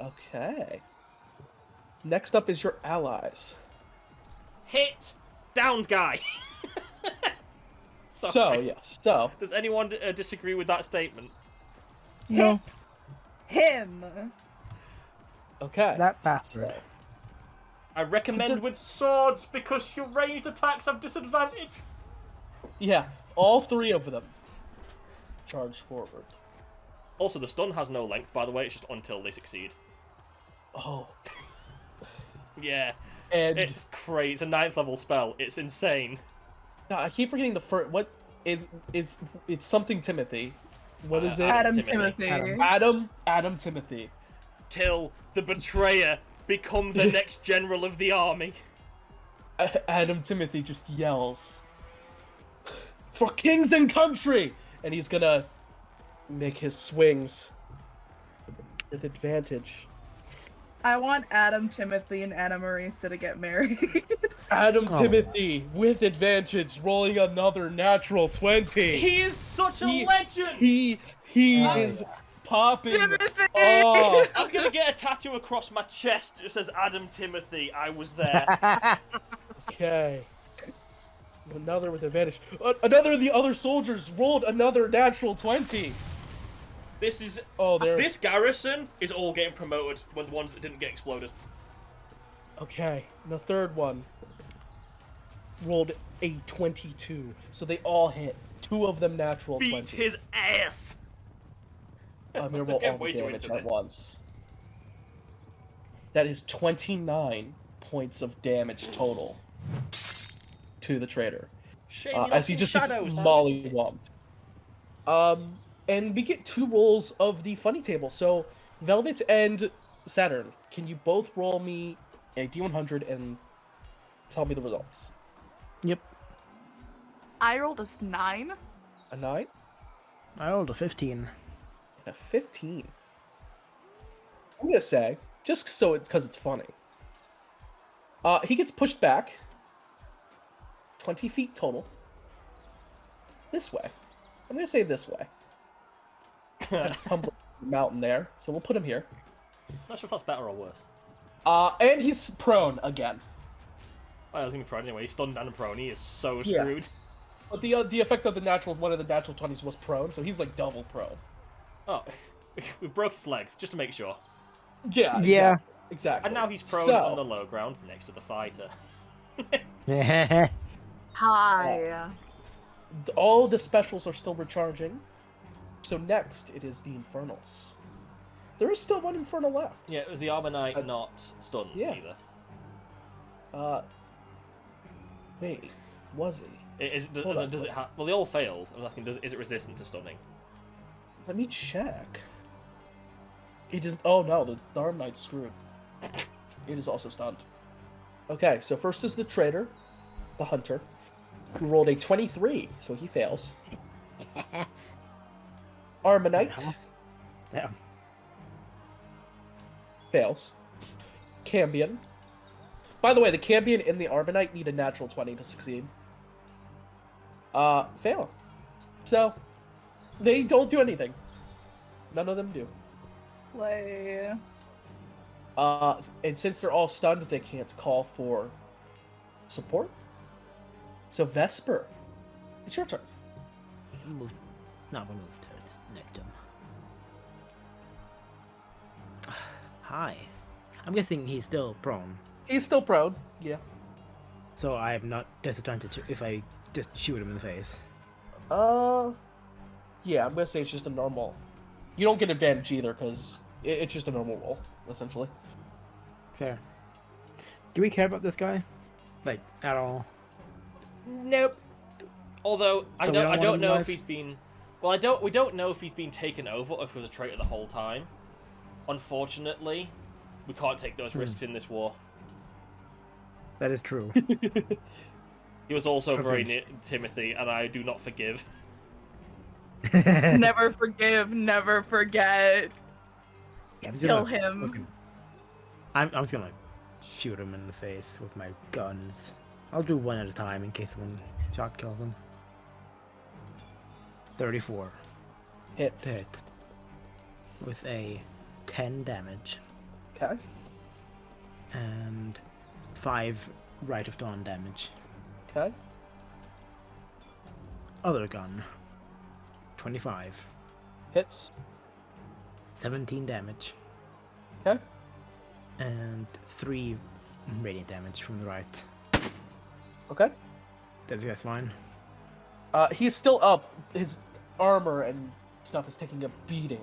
Okay. Next up is your allies. Hit! Downed guy! So, Sorry. yes. So, Does anyone disagree with that statement? Hit him. okay. That bastard. So, I recommend with swords because your ranged attacks have disadvantage. yeah, all three of them charge forward. Also, the stun has no length, by the way. It's just until they succeed. Oh. Yeah. And It's crazy. It's a 9th level spell. It's insane. no, I keep forgetting the first. What is it's something Timothy. What is it? Adam Timothy. Timothy. Adam Timothy. Kill the betrayer. Become the next general of the army. Adam Timothy just yells, "For kings and country!" And he's gonna make his swings with advantage. I want Adam Timothy and Anna Marisa to get married. Adam Oh. Timothy with advantage, rolling another natural 20. He is such a legend. He is popping Timothy! off. I'm gonna get a tattoo across my chest that says Adam Timothy. I was there. Okay. Another with advantage. Another of the other soldiers rolled another natural 20. This is there. this garrison is all getting promoted when the ones that didn't get exploded. Okay, the third one rolled a 22. So they all hit. Two of them natural Beat 20. his ass. I'm gonna roll Getting all the way too damage into at this. once. That is 29 points of damage total to the traitor. Shame you're As he in just gets shadows now, mollywomped. And we get 2 rolls of the funny table. So, Velvet and Saturn, can you both roll me a D100 and tell me the results? Yep. I rolled a 9. A 9 I rolled a 15. and a 15. I'm gonna say, just so it's because it's funny. He gets pushed back 20 feet total. This way. I'm gonna say this way. Tumble mountain there, so we'll put him here. Not sure if that's better or worse. And he's prone again. I was gonna be prone anyway. He's stunned and prone. He is so Yeah. screwed. But the effect of one of the natural 20s was prone, so he's like double prone. Oh, we broke his legs just to make sure. Yeah. Yeah. Exactly. And now he's prone So, on the low ground next to the fighter. Hi. all the specials are still recharging. So next, it is the Infernals. There is still one Infernal left. Yeah, it was the Armor Knight, not stunned yeah. either. Wait, was he? Hold on, does it have? Well, they all failed. I was asking, is it resistant to stunning? Let me check. It is. Oh no, the Arm Knight's screwed. It is also stunned. Okay, so first is the Traitor, the Hunter, who rolled a 23, so he fails. Armonite Damn. fails. Cambion. By the way, the Cambion and the Armonite need a natural 20 to succeed. Fail. So, they don't do anything. None of them do. Play. And since they're all stunned, they can't call for support. So Vesper, it's your turn. Move. No, we'll move towards next to him. Hi. I'm guessing he's still prone, He's still prone. Yeah. so I'm not disadvantaged if I just shoot him in the face. Yeah, I'm gonna say it's just a normal. You don't get advantage either, because it's just a normal roll, essentially. Fair. Do we care about this guy? Like, at all? Nope. Although I So we don't, don't I want don't him know alive? if he's been. Well, we don't know if he's been taken over or if he was a traitor the whole time. Unfortunately, we can't take those risks in this war. That is true. He was also very Confirmed. near Timothy, and I do not forgive. Never forgive, never forget. Yeah, I'm just Kill gonna- him. okay. I'm just gonna shoot him in the face with my guns. I'll do one at a time in case one shot kills him. 34 Hits. to hit. With a 10 damage. Okay. and 5 Rite of Dawn damage. Okay. Other gun, 25, Hits. 17 damage, Okay. and 3 radiant damage from the right. Okay. That's fine. He's still up. His armor and stuff is taking a beating,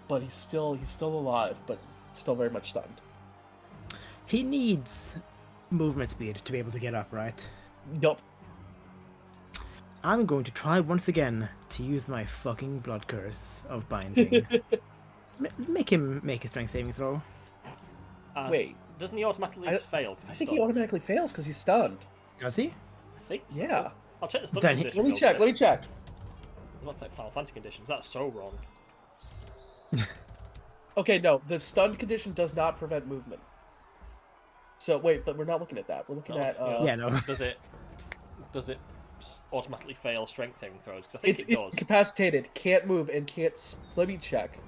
but he's still alive, but still very much stunned. He needs movement speed to be able to get up, right? Yup. I'm going to try once again to use my fucking blood curse of binding. Make him make a strength saving throw. Wait. Doesn't he automatically fail? I think he automatically fails because he's stunned. Does he? I think so. Yeah. I'll check the stun Then condition. Let me check. Let me check. That's like Final Fantasy conditions. That's so wrong. Okay, no. The stunned condition does not prevent movement. So wait, but we're not looking at that. We're looking at. Yeah, no. Does it automatically fail strength saving throws? Because I think It's it does. incapacitated, can't move, and can't. Let me check.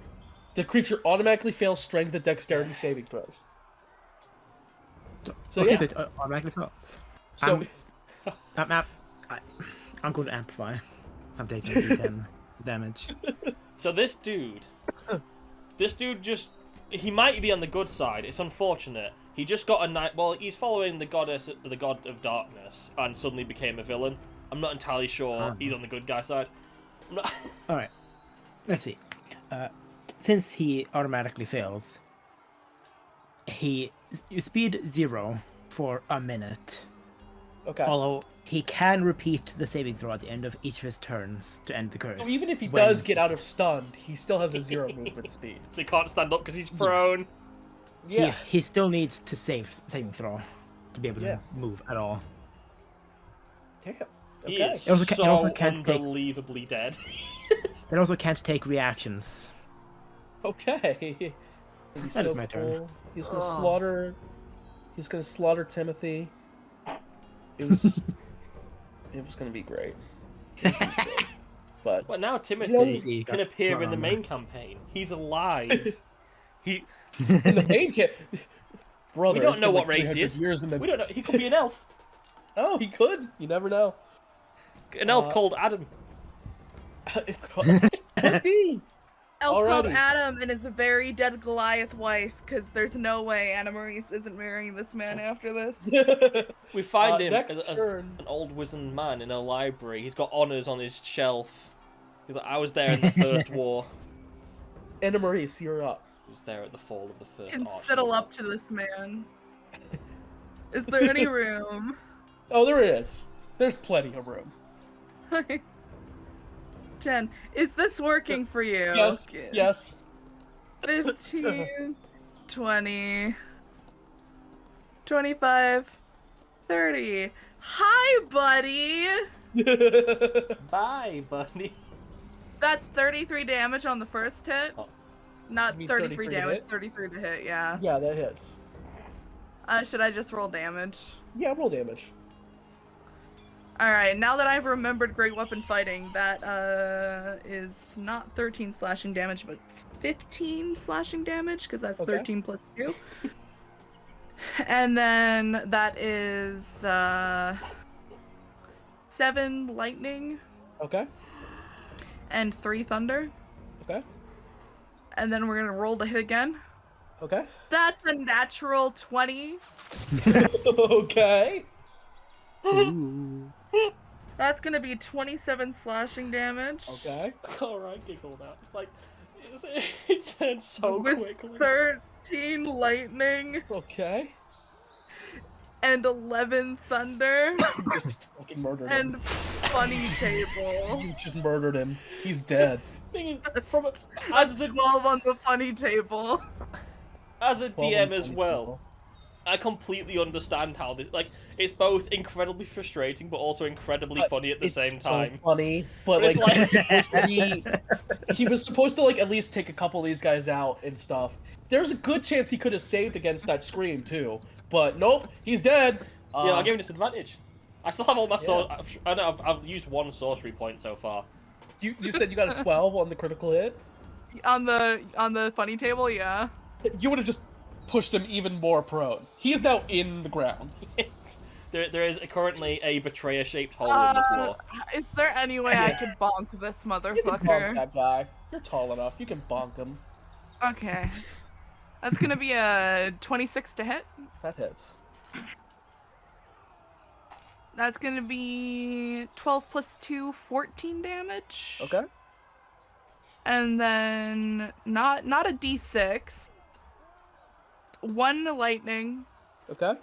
The creature automatically fails strength and dexterity saving throws. So Okay, yeah. so it automatically fails. So I'm going to amplify. I'm taking D10 damage. So this dude just, he might be on the good side. It's unfortunate. He just got a night. Well, he's following the god of darkness, and suddenly became a villain. I'm not entirely sure he's on the good guy side. All right, let's see. Since he automatically fails, he speed 0 for a minute. okay. Although he can repeat the saving throw at the end of each of his turns to end the curse. So even if he when- does get out of stunned, he still has a 0 movement speed. So he can't stand up because he's prone. Yeah. he still needs to saving throw to be able to Yeah. move at all. Damn. He Okay. is It also so can't take- unbelievably dead. It also can't take reactions. Okay. He's That is so my turn. cool. He's gonna slaughter. He's gonna slaughter Timothy. It was. It was gonna be great. It was gonna be great. But Well, now Timothy Yeah. can appear in the Um, main campaign. He's alive. in the main kit, brother, We don't it's know been what like race he 300 is. Years in the... We don't know. He could be an elf. Oh, he could. You never know. An elf called Adam. It could be. Elf called Alrighty. Adam and his very dead Goliath wife, because there's no way Anna Maurice isn't marrying this man after this. We find him next as turn. an old wizened man in a library. He's got honours on his shelf. He's like, I was there in the First War. Anna Maurice, you're up. I was there at the fall of the First Can Archdemon. settle up to this man. Is there any room? Oh, there is. There's plenty of room. 10. Is this working for you? Yes. Okay. Yes. 15, 20, 25, 30. Hi, buddy! Bye, buddy. That's 33 damage on the first hit. Oh. Not You mean 33 33 to damage, hit? 33 to hit, yeah. Yeah, that hits. Should I just roll damage? Yeah, roll damage. Alright, now that I've remembered Great Weapon Fighting, that is not 13 slashing damage, but 15 slashing damage, because that's Okay. 13 plus 2. And then that is 7 lightning Okay. and 3 thunder. Okay. And then we're gonna roll to hit again. Okay. That's a natural 20. Okay. Ooh. That's gonna be 27 slashing damage. Okay. Alright, giggle now. It's like, it turns so With quickly. 13 lightning Okay. and 11 thunder You just fucking murdered him. and funny table. You just murdered him. He's dead. Thing is, from That's 12 on the funny table. as a 12 DM as funny well, people. I completely understand how this, like, it's both incredibly frustrating but also incredibly funny at the It's same so time. funny, but But it's like, like- he was supposed to like at least take a couple of these guys out and stuff. There's a good chance he could have saved against that scream too, but nope, he's dead. Yeah, I gave him disadvantage. I still have all my I know I've used 1 sorcery point so far. You said you got a 12 on the critical hit. On the funny table, yeah. You would have just pushed him even more prone. He is now in the ground. There is currently a betrayer-shaped hole in the floor. Is there any way I could bonk this You can bonk motherfucker? that guy. You're tall enough. You can bonk him. Okay. That's gonna be a 26 to hit. That hits. That's gonna be 12 plus 2, 14 damage. Okay. And then not a d6. 1 lightning, Okay.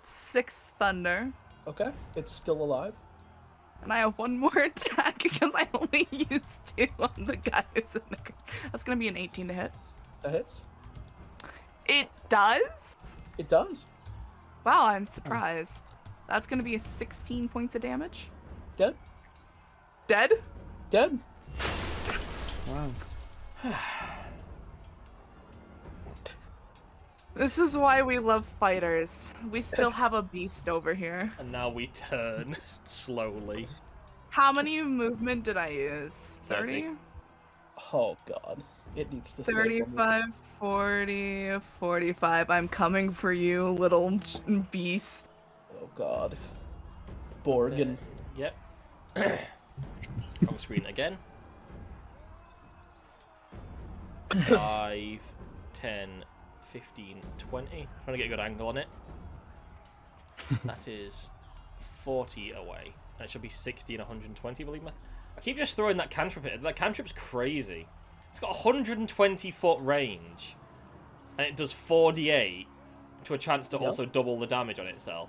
6 thunder, Okay. It's still alive. and I have 1 more attack because I only used 2 on the guy who's in the. That's gonna be an 18 to hit. That hits. It does? It does. Wow, I'm surprised. That's gonna be a 16 points of damage. Dead. Dead? Dead. Wow. This is why we love fighters. We still have a beast over here. And now we turn slowly. How many movement did I use? 30? 30. Oh god. It needs to save on this. 35, 40, 45. I'm coming for you, little beast. Oh god. Borgin. Yep. On screen again. 5, 10, 15, 20. Trying to get a good angle on it. That is 40 away. And it should be 60 and 120, believe me. I keep just throwing that cantrip at it. That cantrip's crazy. It's got 120 foot range. And it does 4d8 to a chance to also double the damage on itself.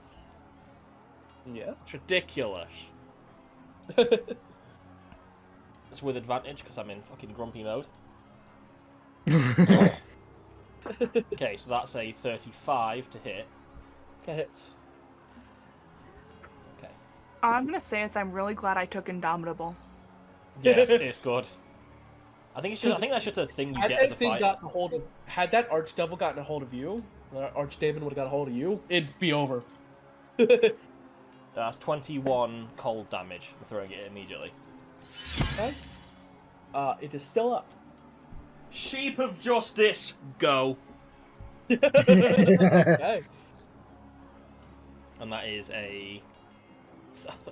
Yeah. It's ridiculous. It's with advantage because I'm in fucking grumpy mode. Okay, so that's a 35 to hit. That hits. Okay. All I'm gonna say is I'm really glad I took Indomitable. Yes, it's good. I think that's just a thing you Had get as a that thing fighter. gotten a hold of, had that Archdevil gotten a hold of you, Archdemon would have got a hold of you, it'd be over. That's 21 cold damage. I'm throwing it immediately. Okay. It is still up. Sheep of Justice, go. Okay. And that is a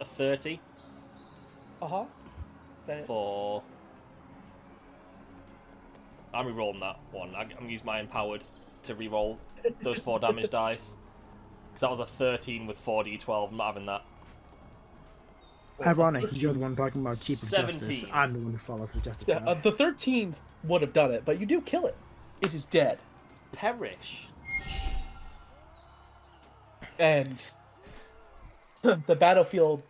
30 Uh-huh. for... I'm re-rolling that one. I'm going to use my Empowered to re-roll those 4 damage dice. Because that was a 13 with 4d12. I'm not having that. Ironic, you're the one talking about cheap of 17. justice. I'm the one who follows the justice. Yeah, code. the 13 would have done it, but you do kill it. It is dead. Perish. And the battlefield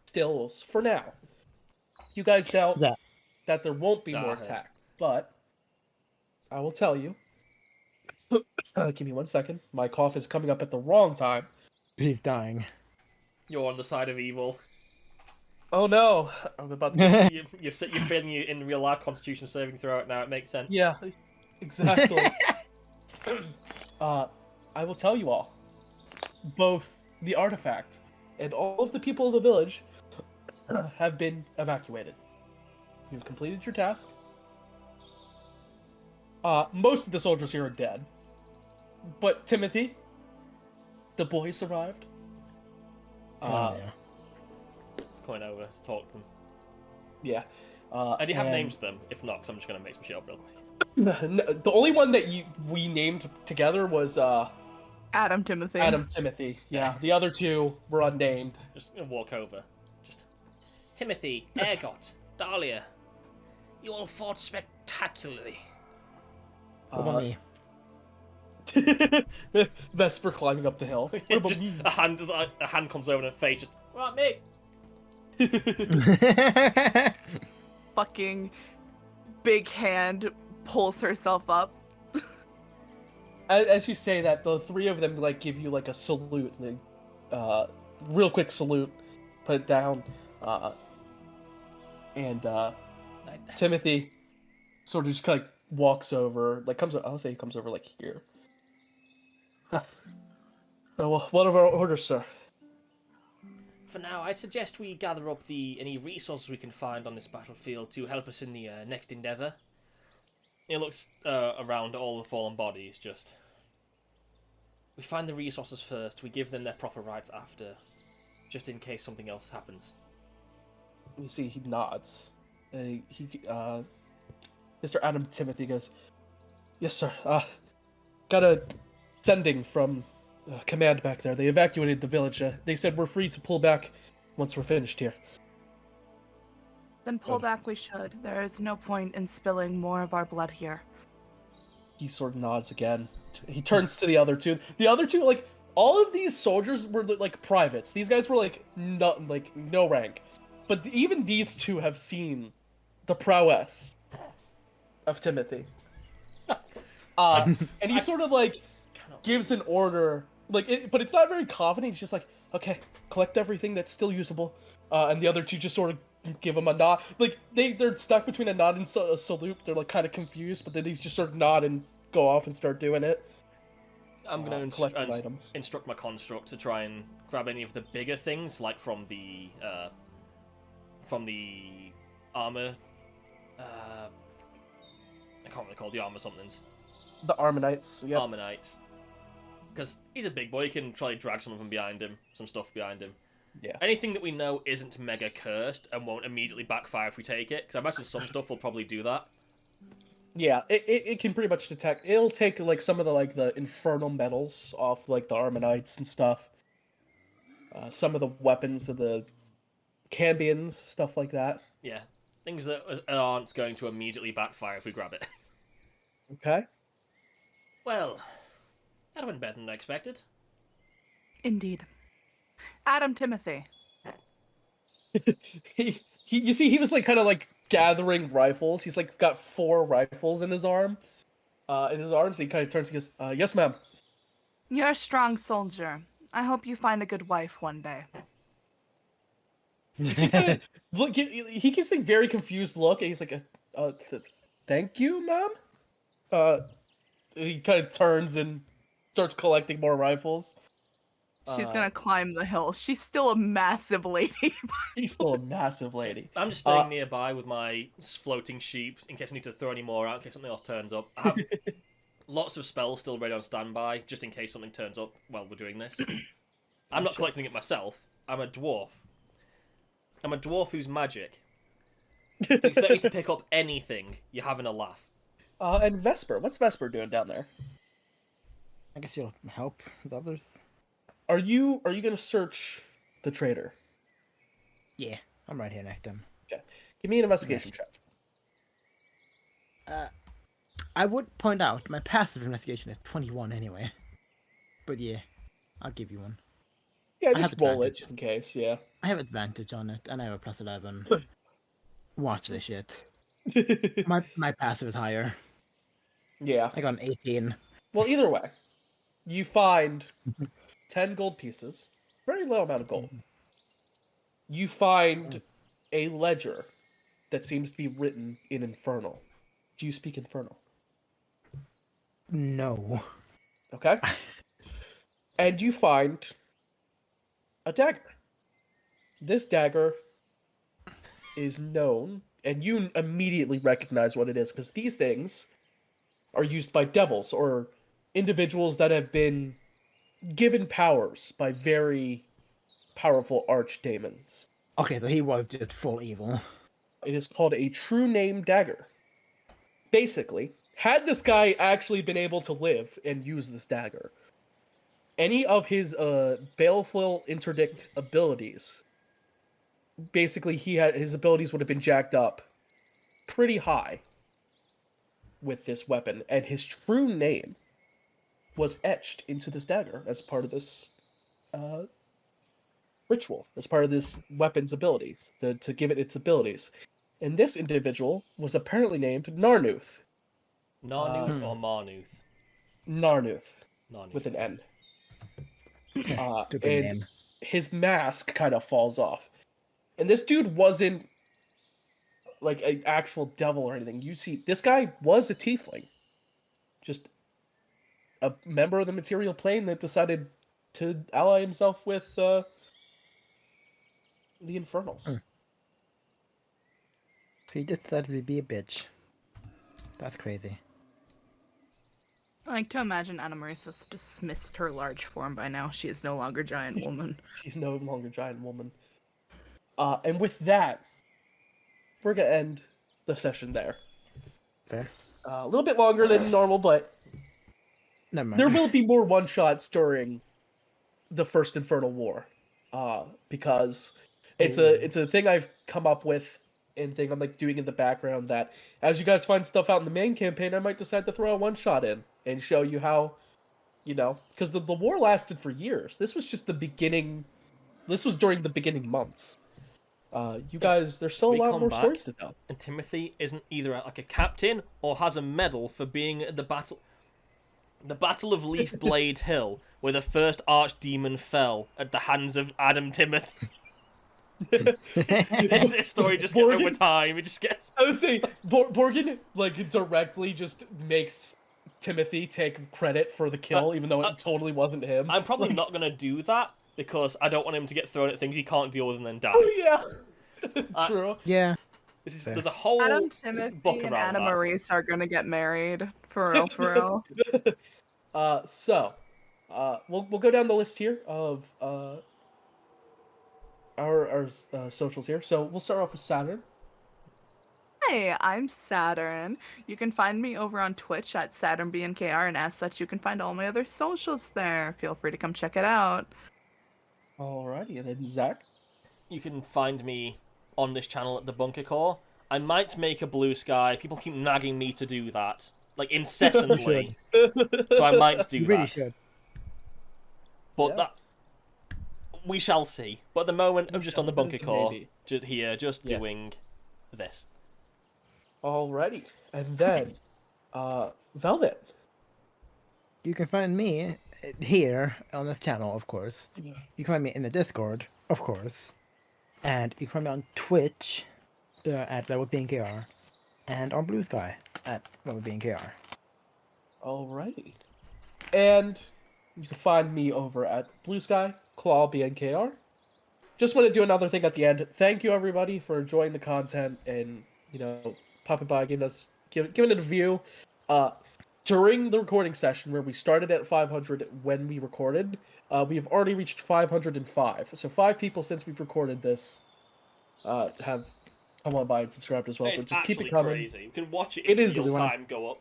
stills for now. You guys doubt Yeah. that there won't be more Got it. attacks, but I will tell you. Give me 1 second. My cough is coming up at the wrong time. He's dying. You're on the side of evil. Oh no! I'm about to. You're failing you in real life Constitution saving throw it now. It makes sense. Yeah, exactly. I will tell you all. Both the artifact and all of the people of the village have been evacuated. You've completed your task. Most of the soldiers here are dead. But Timothy, the boy survived. Oh, yeah. Going over to talk to them. Yeah. I do have and- names for them. If not, because I'm just going to make some shit up real quick. The only one that we named together was Adam Timothy. Adam Timothy. Yeah, the other two were unnamed. Just gonna walk over. Just Timothy, Ergot, Dahlia, you all fought spectacularly. What about me? Vesper climbing up the hill. What about Just me? a hand comes over and a face just right me. Fucking big hand pulls herself up. As you say that, the three of them like give you like a salute, real quick salute, put it down, and Timothy sort of just like walks over, like I'll say he comes over like here. Well, what are our orders, sir? For now, I suggest we gather up any resources we can find on this battlefield to help us in the next endeavour. It looks around all the fallen bodies, just We find the resources first. We give them their proper rights after, just in case something else happens. You see, he nods. Mr. Adam Timothy goes, "Yes, sir. Got a sending from command back there. They evacuated the village. They said we're free to pull back once we're finished here." Then pull back we should. There is no point in spilling more of our blood here. He sort of nods again. He turns to the other two. The other two, like, all of these soldiers were like privates. These guys were like no rank. But even these two have seen the prowess of Timothy. And he sort of like gives an order, but it's not very confident. He's just like, "Okay, collect everything that's still usable." And the other two just sort of give him a nod. Like they're stuck between a nod and a salute. They're like kind of confused, but then they just sort of nod and go off and start doing it. I'm going to collect items. Instruct my construct to try and grab any of the bigger things, like from the armor. I can't really call the armor somethings. The Armonites. Yeah. Armonites. Because he's a big boy, he can try to drag some of them behind him, some stuff behind him. Yeah. Anything that we know isn't mega cursed and won't immediately backfire if we take it, because I imagine some stuff will probably do that. Yeah, it can pretty much detect. It'll take like some of the infernal metals off like the Armonites and stuff. Some of the weapons of the Cambions, stuff like that. Yeah, things that aren't going to immediately backfire if we grab it. Okay. Well, that went better than I expected. Indeed. Adam Timothy. You see, he was like kind of like gathering rifles. He's like got 4 rifles in his arms. He kind of turns and goes, "Yes, ma'am." You're a strong soldier. I hope you find a good wife one day. Look, he gives a very confused look, and he's like, "Thank you, ma'am." He kind of turns and starts collecting more rifles. She's gonna climb the hill. She's still a massive lady. She's still a massive lady. I'm just staying nearby with my floating sheep in case I need to throw any more out, in case something else turns up. I have lots of spells still ready on standby, just in case something turns up while we're doing this. I'm not collecting it myself. I'm a dwarf. I'm a dwarf who's magic. You expect me to pick up anything, you're having a laugh. And Vesper. What's Vesper doing down there? I guess you'll help the others. Are you gonna search the trader? Yeah, I'm right here next to him. Okay. Give me an investigation check. I would point out my passive investigation is 21 anyway. But yeah, I'll give you one. Yeah, I just have roll it advantage. just in case, yeah. I have advantage on it, and I have a plus 11. Watch this shit. My passive is higher. Yeah. I got an 18. Well, either way, you find 10 gold pieces. Very low amount of gold. You find a ledger that seems to be written in Infernal. Do you speak Infernal? No. Okay. And you find a dagger. This dagger is known, and you immediately recognize what it is, because these things are used by devils or individuals that have been given powers by very powerful archdemons. Okay, so he was just full evil. It is called a true name dagger. Basically, had this guy actually been able to live and use this dagger, any of his baleful interdict abilities, basically his abilities would have been jacked up pretty high with this weapon, and his true name was etched into this dagger as part of this ritual, as part of this weapon's abilities, to give it its abilities. And this individual was apparently named Narnuth. Narnuth or Marnuth? Narnuth, Narnuth. with an N. Stupid And name. his mask kind of falls off. And this dude wasn't like an actual devil or anything. You see, this guy was a tiefling. Just a member of the material plane that decided to ally himself with the Infernals. So he just decided to be a bitch. That's crazy. I like to imagine Anna Marissa's dismissed her large form by now. She is no longer giant woman. She's no longer giant woman. And with that, we're gonna end the session there. Fair. A little bit longer than normal, but Never mind. there will be more one-shots during the first Infernal War, because it's a thing I've come up with and thing I'm like doing in the background, that as you guys find stuff out in the main campaign, I might decide to throw a one-shot in and show you how, because the war lasted for years. This was just the beginning. This was during the beginning months. You guys, there's still a lot more stories to tell. And Timothy isn't either like a captain or has a medal for being at the battle of Leafblade Hill, where the first Archdemon fell at the hands of Adam Timothy. This story just gets over time. It just gets. I would say Borgin like directly just makes Timothy take credit for the kill, even though it totally wasn't him. I'm probably not gonna do that because I don't want him to get thrown at things he can't deal with and then die. Oh yeah, true. Yeah. There's a whole Adam book Timothy and around Anna that. Marisa are gonna get married. For real, for real. We'll go down the list here of our socials here. So we'll start off with Saturn. Hey, I'm Saturn. You can find me over on Twitch at SaturnBNKR, and as such, you can find all my other socials there. Feel free to come check it out. Alrighty, and then Zach. You can find me on this channel at the Bunker Core. I might make a Blue Sky. People keep nagging me to do that, like incessantly. So I might do You that. really should. But Yeah. that we shall see. But at the moment, I'm just on the Bunker It's a Core, maybe. just doing this. Alrighty, and then Velvet. You can find me here on this channel, of course. Yeah. You can find me in the Discord, of course. And you can find me on Twitch at LevelBNKR. And on Blue Sky at LevelBNKR. Alrighty, and you can find me over at Blue Sky, ClawBNKR. Just want to do another thing at the end. Thank you everybody for enjoying the content and popping by, giving it a view. During the recording session where we started at 500 when we recorded, we have already reached 505. So 5 people since we've recorded this have come on by and subscribed as well. It's so just keep it actually coming. crazy. You can watch it It in is- real time go up.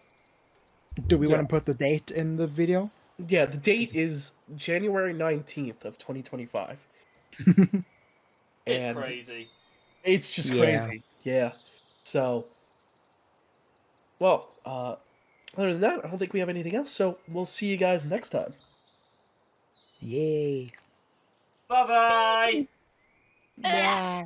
Do we Yeah. want to put the date in the video? Yeah, the date is January 19th of 2025. It's And crazy. it's just Yeah. crazy. Yeah. So, well, other than that, I don't think we have anything else. So we'll see you guys next time. Yay. Bye bye. Yeah.